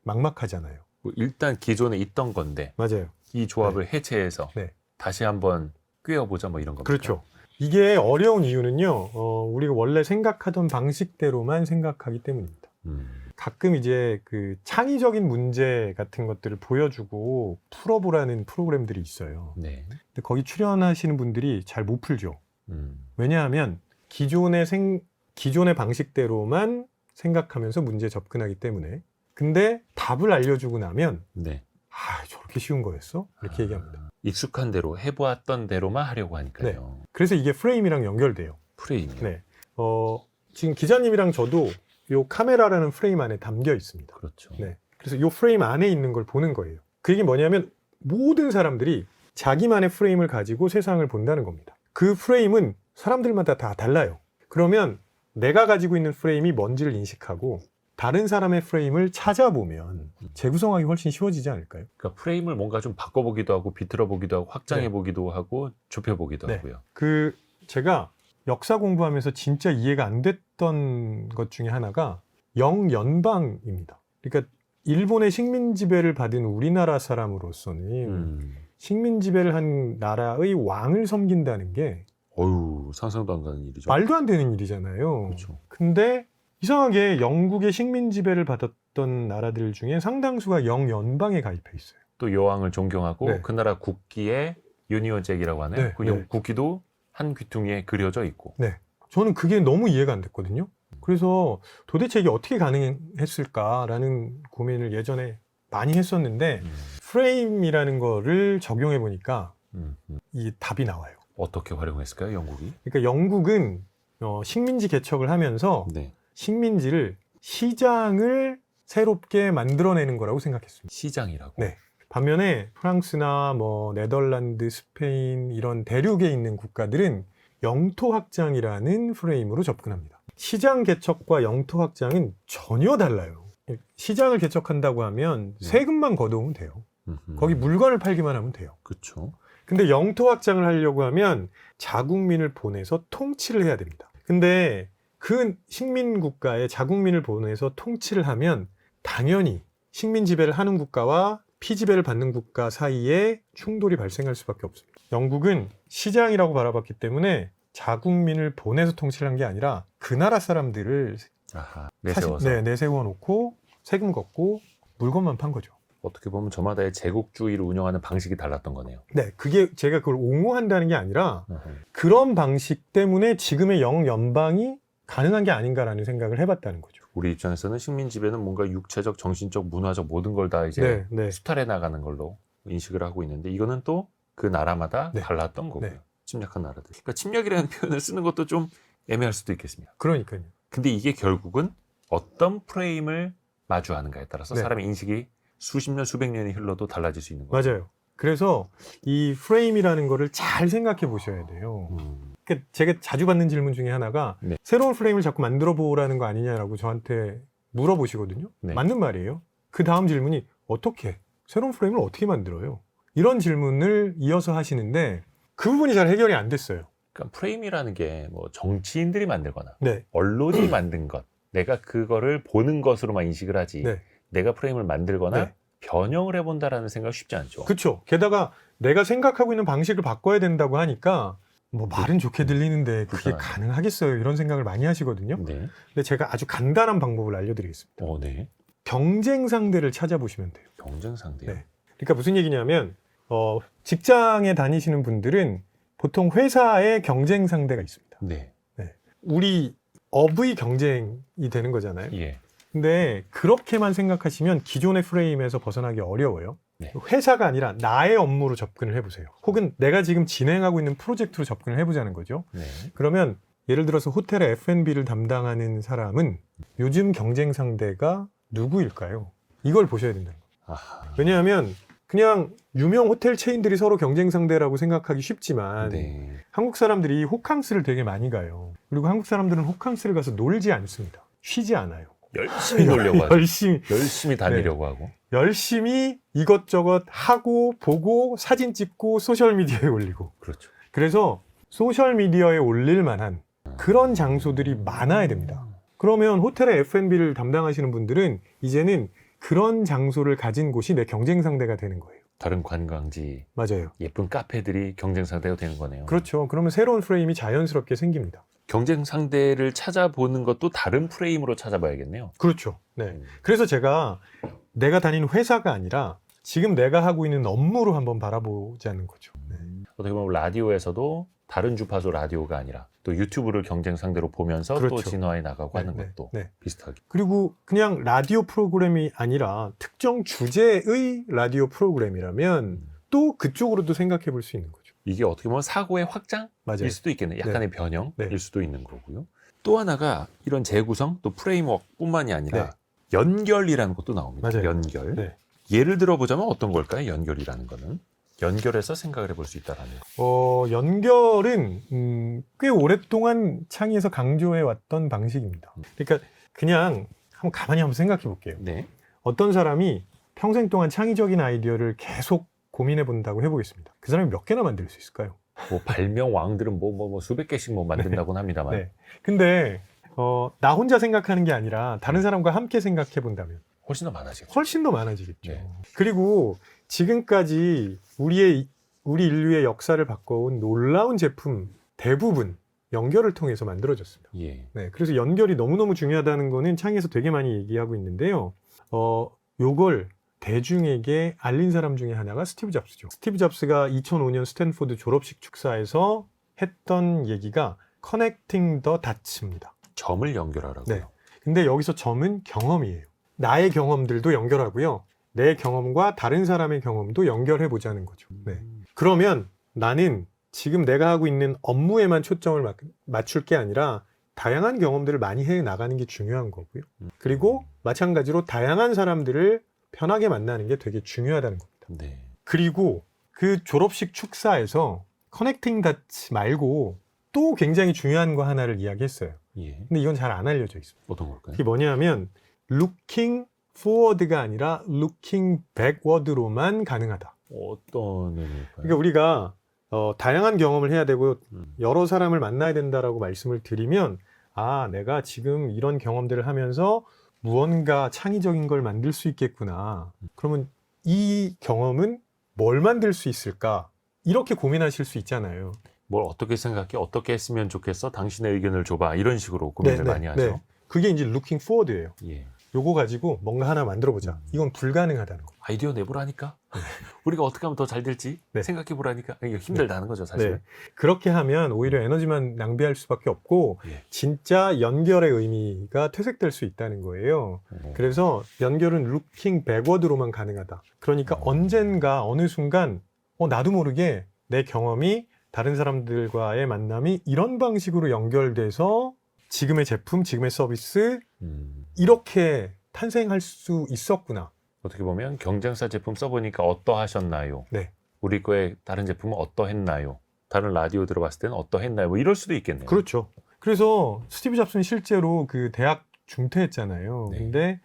막막하잖아요. 뭐 일단 기존에 있던 건데 맞아요. 이 조합을 해체해서 네. 다시 한번 꿰어보자 뭐 이런 겁니다. 그렇죠. 이게 어려운 이유는요. 우리가 원래 생각하던 방식대로만 생각하기 때문입니다. 가끔 이제 그 창의적인 문제 같은 것들을 보여주고 풀어보라는 프로그램들이 있어요. 네. 근데 거기 출연하시는 분들이 잘 못 풀죠. 왜냐하면 기존의 방식대로만 생각하면서 문제에 접근하기 때문에. 근데 답을 알려주고 나면 네. 저렇게 쉬운 거였어? 이렇게 얘기합니다. 익숙한 대로 해보았던 대로만 하려고 하니까요. 그래서 이게 프레임이랑 연결돼요. 프레임이요. 네. 지금 기자님이랑 저도 이 카메라라는 프레임 안에 담겨 있습니다. 그렇죠. 네. 그래서 이 프레임 안에 있는 걸 보는 거예요. 그 얘기 뭐냐면 모든 사람들이 자기만의 프레임을 가지고 세상을 본다는 겁니다. 그 프레임은 사람들마다 다 달라요. 그러면 내가 가지고 있는 프레임이 뭔지를 인식하고 다른 사람의 프레임을 찾아보면 재구성하기 훨씬 쉬워지지 않을까요? 그러니까 프레임을 뭔가 좀 바꿔보기도 하고 비틀어보기도 하고 확장해보기도 하고 좁혀보기도 네. 하고요. 제가 역사 공부하면서 진짜 이해가 안 됐던 것 중에 하나가 영연방입니다. 그러니까 일본의 식민 지배를 받은 우리나라 사람으로서는 식민 지배를 한 나라의 왕을 섬긴다는 게 어휴, 상상도 안 가는 일이죠. 말도 안 되는 일이잖아요. 그렇죠. 근데 이상하게 영국의 식민 지배를 받았던 나라들 중에 상당수가 영연방에 가입해 있어요. 또 여왕을 존경하고 네. 그 나라 국기에 유니온잭이라고 하네요. 네, 그 네. 국기도 한 귀퉁이에 그려져 있고. 저는 그게 너무 이해가 안 됐거든요. 그래서 도대체 이게 어떻게 가능했을까라는 고민을 예전에 많이 했었는데 프레임이라는 거를 적용해 보니까 이 답이 나와요. 어떻게 활용했을까요, 영국이? 그러니까 영국은 식민지 개척을 하면서 네. 식민지를 시장을 새롭게 만들어내는 거라고 생각했습니다. 시장이라고. 네. 반면에 프랑스나 네덜란드, 스페인 이런 대륙에 있는 국가들은 영토 확장이라는 프레임으로 접근합니다. 시장 개척과 영토 확장은 전혀 달라요. 시장을 개척한다고 하면 세금만 걷어오면 돼요. 거기 물건을 팔기만 하면 돼요. 그렇죠. 근데 영토 확장을 하려고 하면 자국민을 보내서 통치를 해야 됩니다. 근데 그 식민 국가에 자국민을 보내서 통치를 하면 당연히 식민 지배를 하는 국가와 피지배를 받는 국가 사이에 충돌이 발생할 수밖에 없습니다. 영국은 시장이라고 바라봤기 때문에 자국민을 보내서 통치를 한 게 아니라 그 나라 사람들을 내세워서. 내세워 놓고 세금 걷고 물건만 판 거죠. 어떻게 보면 저마다의 제국주의를 운영하는 방식이 달랐던 거네요. 네, 그게 제가 그걸 옹호한다는 게 아니라 그런 방식 때문에 지금의 영연방이 가능한 게 아닌가라는 생각을 해봤다는 거죠. 우리 입장에서는 식민 지배는 뭔가 육체적, 정신적, 문화적 모든 걸 다 이제 네. 수탈해 나가는 걸로 인식을 하고 있는데 이거는 또 그 나라마다 네. 달랐던 거고요. 네. 침략한 나라들. 그러니까 침략이라는 표현을 쓰는 것도 좀 애매할 수도 있겠습니다. 그러니까요. 근데 이게 결국은 어떤 프레임을 마주하는가에 따라서 네. 사람의 인식이 수십 년, 수백 년이 흘러도 달라질 수 있는 거죠. 맞아요. 그래서 이 프레임이라는 거를 잘 생각해 보셔야 돼요. 그러니까 제가 자주 받는 질문 중에 하나가 네. 새로운 프레임을 자꾸 만들어 보라는 거 아니냐라고 저한테 물어보시거든요. 네. 맞는 말이에요. 그 다음 질문이 어떻게 새로운 프레임을 어떻게 만들어요? 이런 질문을 이어서 하시는데 그 부분이 잘 해결이 안 됐어요. 그러니까 프레임이라는 게 뭐 정치인들이 만들거나 네, 언론이 만든 것, 내가 그거를 보는 것으로만 인식을 하지 네, 내가 프레임을 만들거나 네. 변형을 해본다라는 생각 쉽지 않죠. 그렇죠. 게다가 내가 생각하고 있는 방식을 바꿔야 된다고 하니까 뭐 말은 좋게 들리는데 그게 불편하죠. 가능하겠어요? 이런 생각을 많이 하시거든요. 네. 근데 제가 아주 간단한 방법을 알려드리겠습니다. 네. 경쟁 상대를 찾아보시면 돼요. 경쟁 상대요. 네. 그러니까 무슨 얘기냐면 직장에 다니시는 분들은 보통 회사에 경쟁 상대가 있습니다. 네. 우리 업의 경쟁이 되는 거잖아요. 예. 근데 그렇게만 생각하시면 기존의 프레임에서 벗어나기 어려워요. 네. 회사가 아니라 나의 업무로 접근을 해보세요. 혹은 내가 지금 진행하고 있는 프로젝트로 접근을 해보자는 거죠. 네. 그러면 예를 들어서 호텔의 F&B를 담당하는 사람은 요즘 경쟁 상대가 누구일까요? 이걸 보셔야 된다는 거예요. 아하. 왜냐하면 그냥 유명 호텔 체인들이 서로 경쟁 상대라고 생각하기 쉽지만 네. 한국 사람들이 호캉스를 되게 많이 가요. 그리고 한국 사람들은 호캉스를 가서 놀지 않습니다. 쉬지 않아요. 열심히 놀려고 하죠. 열심히 다니려고 하고. 열심히 이것저것 하고 보고 사진 찍고 소셜미디어에 올리고. 그렇죠. 그래서 소셜미디어에 올릴 만한 그런 장소들이 많아야 됩니다. 그러면 호텔의 F&B를 담당하시는 분들은 이제는 그런 장소를 가진 곳이 내 경쟁 상대가 되는 거예요. 다른 관광지, 맞아요. 예쁜 카페들이 경쟁 상대가 되는 거네요. 그렇죠. 그러면 새로운 프레임이 자연스럽게 생깁니다. 경쟁 상대를 찾아보는 것도 다른 프레임으로 찾아봐야겠네요. 그렇죠. 네. 그래서 제가 내가 다니는 회사가 아니라 지금 내가 하고 있는 업무로 한번 바라보자는 거죠. 네. 어떻게 보면 라디오에서도 다른 주파수 라디오가 아니라 또 유튜브를 경쟁 상대로 보면서 또 그렇죠. 진화해 나가고 네, 하는 네, 것도 네. 비슷하게. 그리고 그냥 라디오 프로그램이 아니라 특정 주제의 라디오 프로그램이라면 또 그쪽으로도 생각해 볼 수 있는 거죠. 이게 어떻게 보면 사고의 확장일 맞아요. 수도 있겠네요. 약간의 변형일 네. 수도 있는 거고요. 또 하나가 이런 재구성 또 프레임워크뿐만이 아니라 네. 연결이라는 것도 나옵니다. 맞아요. 연결. 네. 예를 들어보자면 어떤 걸까요? 연결이라는 거는. 연결해서 생각을 해볼 수 있다라는 거. 연결은 꽤 오랫동안 창의에서 강조해 왔던 방식입니다. 그러니까 그냥 가만히 한번 생각해 볼게요. 네. 어떤 사람이 평생 동안 창의적인 아이디어를 계속 고민해 본다고 해보겠습니다. 그 사람이 몇 개나 만들 수 있을까요? 뭐 발명 왕들은 뭐 수백 개씩 뭐 만든다고는 합니다만. 네. 근데 나 혼자 생각하는 게 아니라 다른 사람과 함께 생각해 본다면 훨씬 더 많아지죠. 훨씬 더 많아지겠죠. 네. 그리고 지금까지 우리 인류의 역사를 바꿔온 놀라운 제품 대부분 연결을 통해서 만들어졌습니다. 예. 네, 그래서 연결이 너무너무 중요하다는 거는 창에서 되게 많이 얘기하고 있는데요. 요걸 대중에게 알린 사람 중에 하나가 스티브 잡스죠. 스티브 잡스가 2005년 스탠포드 졸업식 축사에서 했던 얘기가 Connecting the Dots입니다. 점을 연결하라고요. 네. 근데 여기서 점은 경험이에요. 나의 경험들도 연결하고요. 내 경험과 다른 사람의 경험도 연결해 보자는 거죠. 네. 그러면 나는 지금 내가 하고 있는 업무에만 초점을 맞출 게 아니라 다양한 경험들을 많이 해 나가는 게 중요한 거고요. 그리고 마찬가지로 다양한 사람들을 편하게 만나는 게 되게 중요하다는 겁니다. 네. 그리고 그 졸업식 축사에서 커넥팅 닷 말고 또 굉장히 중요한 거 하나를 이야기했어요. 예. 근데 이건 잘 안 알려져 있습니다. 어떤 걸까요? 그게 뭐냐면 looking forward가 아니라 looking backward로만 가능하다. 어떤 의미일까요? 그러니까 우리가 다양한 경험을 해야 되고 음. 여러 사람을 만나야 된다라고 말씀을 드리면 내가 지금 이런 경험들을 하면서 무언가 창의적인 걸 만들 수 있겠구나. 그러면 이 경험은 뭘 만들 수 있을까? 이렇게 고민하실 수 있잖아요. 뭘 어떻게 생각해? 어떻게 했으면 좋겠어? 당신의 의견을 줘봐. 이런 식으로 고민을 많이 하죠. 그게 이제 looking forward예요. 예. 요거 가지고 뭔가 하나 만들어보자. 이건 불가능하다는 거. 아이디어 내보라니까. 우리가 어떻게 하면 더 잘 될지 네. 생각해보라니까. 이게 힘들다는 거죠, 사실. 네. 그렇게 하면 오히려 에너지만 낭비할 수밖에 없고 예. 진짜 연결의 의미가 퇴색될 수 있다는 거예요. 그래서 연결은 looking backward로만 가능하다. 그러니까 언젠가 어느 순간 나도 모르게 내 경험이 다른 사람들과의 만남이 이런 방식으로 연결돼서 지금의 제품, 지금의 서비스 이렇게 탄생할 수 있었구나. 어떻게 보면 경쟁사 제품 써보니까 어떠하셨나요? 네. 우리 거의 다른 제품은 어떠했나요? 다른 라디오 들어봤을 때는 어떠했나요? 뭐 이럴 수도 있겠네요. 그렇죠. 그래서 스티브 잡스는 실제로 그 대학 중퇴했잖아요. 네. 근데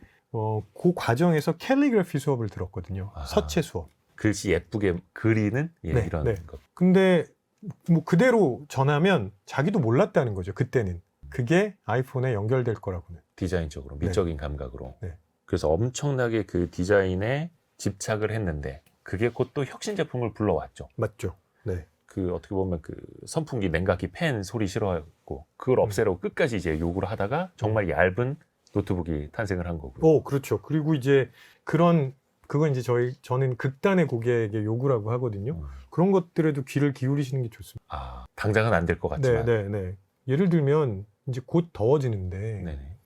그 과정에서 캘리그래피 수업을 들었거든요. 아하. 서체 수업. 글씨 예쁘게 그리는 네, 이런 네. 것. 근데 뭐 그대로 전하면 자기도 몰랐다는 거죠. 그때는. 그게 아이폰에 연결될 거라고는. 디자인적으로, 미적인 감각으로. 네. 그래서 엄청나게 그 디자인에 집착을 했는데 그게 곧 또 혁신 제품을 불러왔죠. 맞죠. 네. 그 어떻게 보면 그 선풍기, 냉각기, 팬 소리 싫어했고 그걸 없애라고 끝까지 이제 요구를 하다가 정말 얇은 노트북이 탄생을 한 거고요. 그렇죠. 그리고 이제 그건 이제 저는 극단의 고객의 요구라고 하거든요. 그런 것들에도 귀를 기울이시는 게 좋습니다. 아, 당장은 안 될 것 네, 같지만. 네, 네. 예를 들면 이제 곧 더워지는데 네네.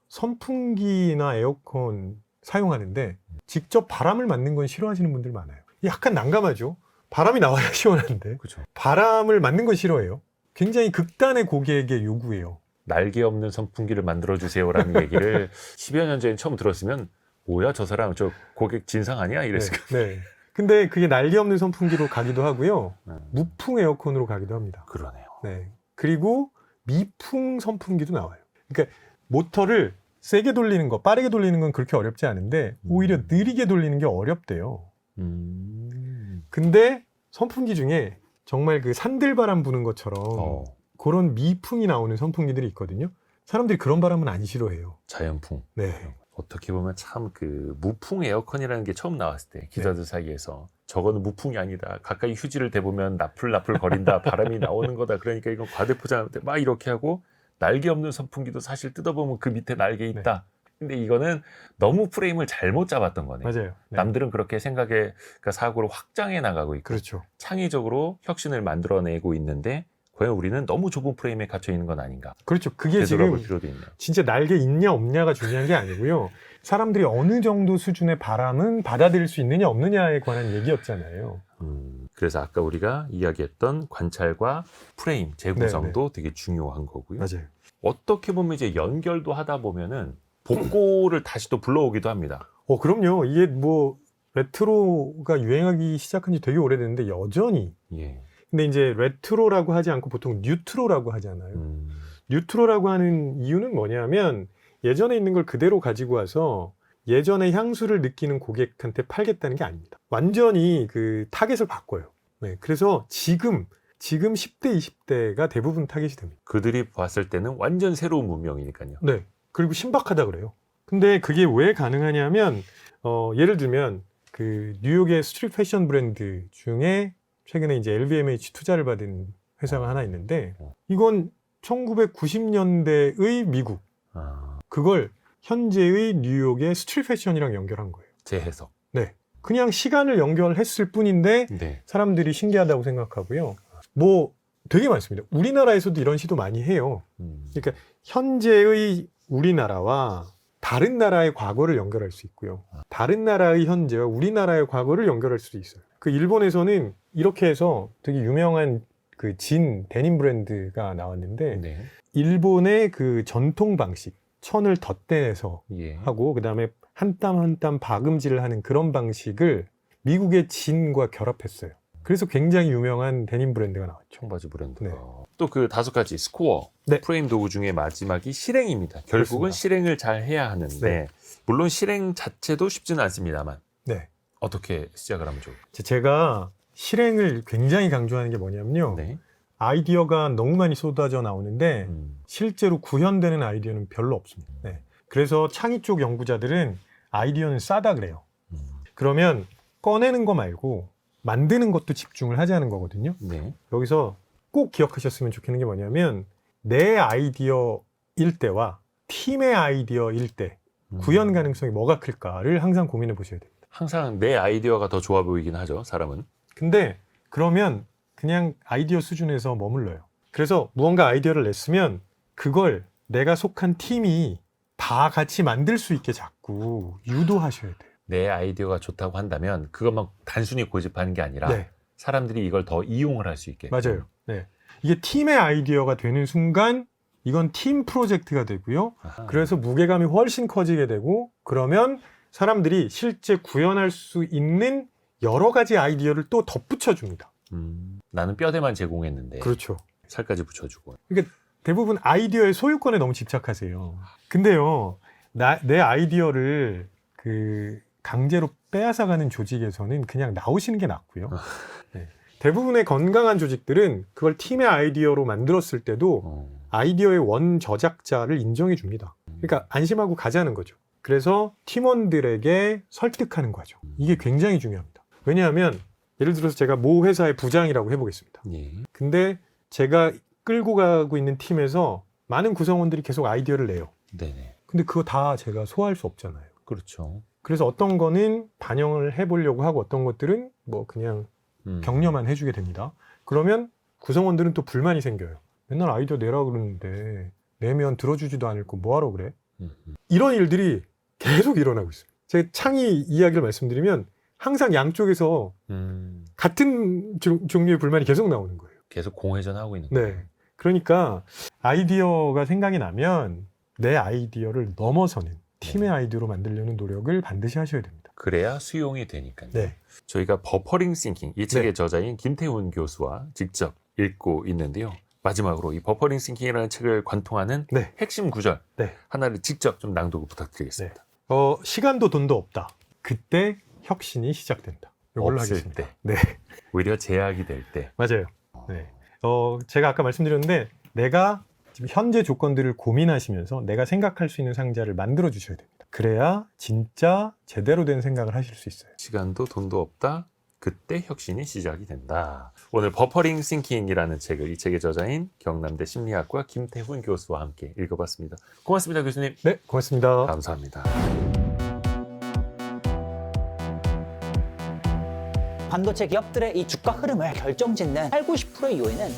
선풍기나 에어컨 사용하는데 직접 바람을 맞는 건 싫어하시는 분들 많아요. 약간 난감하죠. 바람이 나와야 시원한데 그렇죠. 바람을 맞는 건 싫어해요. 굉장히 극단의 고객의 요구예요. 날개 없는 선풍기를 만들어 주세요라는 얘기를 10여 년 전에 처음 들었으면 뭐야 저 사람 저 고객 진상 아니야 이랬을 거예요. 네. 근데 그게 날개 없는 선풍기로 가기도 하고요. 무풍 에어컨으로 가기도 합니다. 그러네요. 네. 그리고 미풍 선풍기도 나와요. 그러니까 모터를 세게 돌리는 거, 빠르게 돌리는 건 그렇게 어렵지 않은데 오히려 느리게 돌리는 게 어렵대요. 근데 선풍기 중에 정말 그 산들바람 부는 것처럼 그런 미풍이 나오는 선풍기들이 있거든요. 사람들이 그런 바람은 안 싫어해요. 자연풍. 네. 어떻게 보면 참 그 무풍 에어컨이라는 게 처음 나왔을 때 기자들 사이에서 저거는 무풍이 아니다. 가까이 휴지를 대보면 나풀나풀 거린다. 바람이 나오는 거다. 그러니까 이건 과대포장인데 막 이렇게 하고 날개 없는 선풍기도 사실 뜯어보면 그 밑에 날개 있다. 근데 이거는 너무 프레임을 잘못 잡았던 거네요. 맞아요. 네. 남들은 그렇게 그러니까 사고를 확장해 나가고 있고 그렇죠. 창의적으로 혁신을 만들어내고 있는데 과연 우리는 너무 좁은 프레임에 갇혀 있는 건 아닌가? 그렇죠. 그게 되돌아볼 지금 필요도 있네요. 진짜 날개 있냐 없냐가 중요한 게 아니고요. 사람들이 어느 정도 수준의 바람은 받아들일 수 있느냐 없느냐에 관한 얘기였잖아요. 그래서 아까 우리가 이야기했던 관찰과 프레임 재구성도 되게 중요한 거고요. 맞아요. 어떻게 보면 이제 연결도 하다 보면은 복고를 다시 또 불러오기도 합니다. 그럼요. 이게 뭐 레트로가 유행하기 시작한 지 되게 오래됐는데 여전히. 예. 근데 이제 레트로라고 하지 않고 보통 뉴트로라고 하잖아요. 뉴트로라고 하는 이유는 뭐냐면 예전에 있는 걸 그대로 가지고 와서 예전의 향수를 느끼는 고객한테 팔겠다는 게 아닙니다. 완전히 그 타겟을 바꿔요. 네, 그래서 지금 10대, 20대가 대부분 타겟이 됩니다. 그들이 봤을 때는 완전 새로운 문명이니까요. 네. 그리고 신박하다 그래요. 근데 그게 왜 가능하냐면 예를 들면 그 뉴욕의 스트릿 패션 브랜드 중에 최근에 이제 LVMH 투자를 받은 회사가 하나 있는데 이건 1990년대의 미국 그걸 현재의 뉴욕의 스트릿 패션이랑 연결한 거예요. 재해석. 네. 그냥 시간을 연결했을 뿐인데 네. 사람들이 신기하다고 생각하고요. 뭐 되게 많습니다. 우리나라에서도 이런 시도 많이 해요. 그러니까 현재의 우리나라와 다른 나라의 과거를 연결할 수 있고요. 다른 나라의 현재와 우리나라의 과거를 연결할 수도 있어요. 그 일본에서는 이렇게 해서 되게 유명한 그 데님 브랜드가 나왔는데 네. 일본의 그 전통 방식 천을 덧대서 예. 하고 그다음에 한 땀 한 땀 박음질을 하는 그런 방식을 미국의 진과 결합했어요. 그래서 굉장히 유명한 데님 브랜드가 나왔죠. 청바지 브랜드. 네. 또 그 5가지 스코어 네. 프레임 도구 중에 마지막이 실행입니다. 결국은 그렇습니다. 실행을 잘 해야 하는데 네. 물론 실행 자체도 쉽지는 않습니다만 네. 어떻게 시작을 하면 좋을까요? 제가 실행을 굉장히 강조하는 게 뭐냐면요. 네. 아이디어가 너무 많이 쏟아져 나오는데 실제로 구현되는 아이디어는 별로 없습니다. 네. 그래서 창의 쪽 연구자들은 아이디어는 싸다 그래요. 그러면 꺼내는 거 말고 만드는 것도 집중을 하자는 거거든요. 네. 여기서 꼭 기억하셨으면 좋겠는 게 뭐냐면 내 아이디어일 때와 팀의 아이디어일 때 구현 가능성이 뭐가 클까를 항상 고민해 보셔야 됩니다. 항상 내 아이디어가 더 좋아 보이긴 하죠, 사람은. 근데 그러면 그냥 아이디어 수준에서 머물러요. 그래서 무언가 아이디어를 냈으면 그걸 내가 속한 팀이 다 같이 만들 수 있게 자꾸 유도하셔야 돼요. 내 아이디어가 좋다고 한다면 그것만 단순히 고집하는 게 아니라 네, 사람들이 이걸 더 이용을 할 수 있게. 맞아요. 네. 이게 팀의 아이디어가 되는 순간 이건 팀 프로젝트가 되고요. 아하. 그래서 무게감이 훨씬 커지게 되고 그러면 사람들이 실제 구현할 수 있는 여러 가지 아이디어를 또 덧붙여 줍니다. 나는 뼈대만 제공했는데 그렇죠. 살까지 붙여주고. 그러니까 대부분 아이디어의 소유권에 너무 집착하세요. 근데요, 내 아이디어를 그 강제로 빼앗아가는 조직에서는 그냥 나오시는 게 낫고요. 네. 대부분의 건강한 조직들은 그걸 팀의 아이디어로 만들었을 때도 아이디어의 원 저작자를 인정해 줍니다. 그러니까 안심하고 가자는 거죠. 그래서 팀원들에게 설득하는 거죠. 이게 굉장히 중요합니다. 왜냐하면 예를 들어서 제가 모 회사의 부장이라고 해보겠습니다. 예. 근데 제가 끌고 가고 있는 팀에서 많은 구성원들이 계속 아이디어를 내요. 네네. 근데 그거 다 제가 소화할 수 없잖아요. 그렇죠. 그래서 어떤 거는 반영을 해보려고 하고 어떤 것들은 뭐 그냥 격려만 해주게 됩니다. 그러면 구성원들은 또 불만이 생겨요. 맨날 아이디어 내라고 그러는데 내면 들어주지도 않을 거 뭐하러 그래? 이런 일들이 계속 일어나고 있습니다. 제 창의 이야기를 말씀드리면 항상 양쪽에서 같은 종류의 불만이 계속 나오는 거예요. 계속 공회전하고 있는 거예요. 네. 그러니까 아이디어가 생각이 나면 내 아이디어를 넘어서는 팀의 아이디어로 만들려는 노력을 반드시 하셔야 됩니다. 그래야 수용이 되니까요. 네. 저희가 버퍼링 싱킹, 이 책의 네. 저자인 김태훈 교수와 직접 읽고 있는데요. 마지막으로 이 버퍼링 싱킹이라는 책을 관통하는 네. 핵심 구절 네. 하나를 직접 좀 낭독을 부탁드리겠습니다. 시간도 돈도 없다. 그때 혁신이 시작된다. 이걸로 없을 하겠습니다. 때. 네. 오히려 제약이 될 때. 맞아요. 네. 제가 아까 말씀드렸는데 내가 지금 현재 조건들을 고민하시면서 내가 생각할 수 있는 상자를 만들어 주셔야 됩니다. 그래야 진짜 제대로 된 생각을 하실 수 있어요. 시간도 돈도 없다. 그때 혁신이 시작이 된다. 오늘 버퍼링 싱킹이라는 책을 이 책의 저자인 경남대 심리학과 김태훈 교수와 함께 읽어봤습니다. 고맙습니다, 교수님. 네, 고맙습니다. 감사합니다. 반도체 기업들의 이 주가 흐름을 결정짓는 8, 90%의 요인은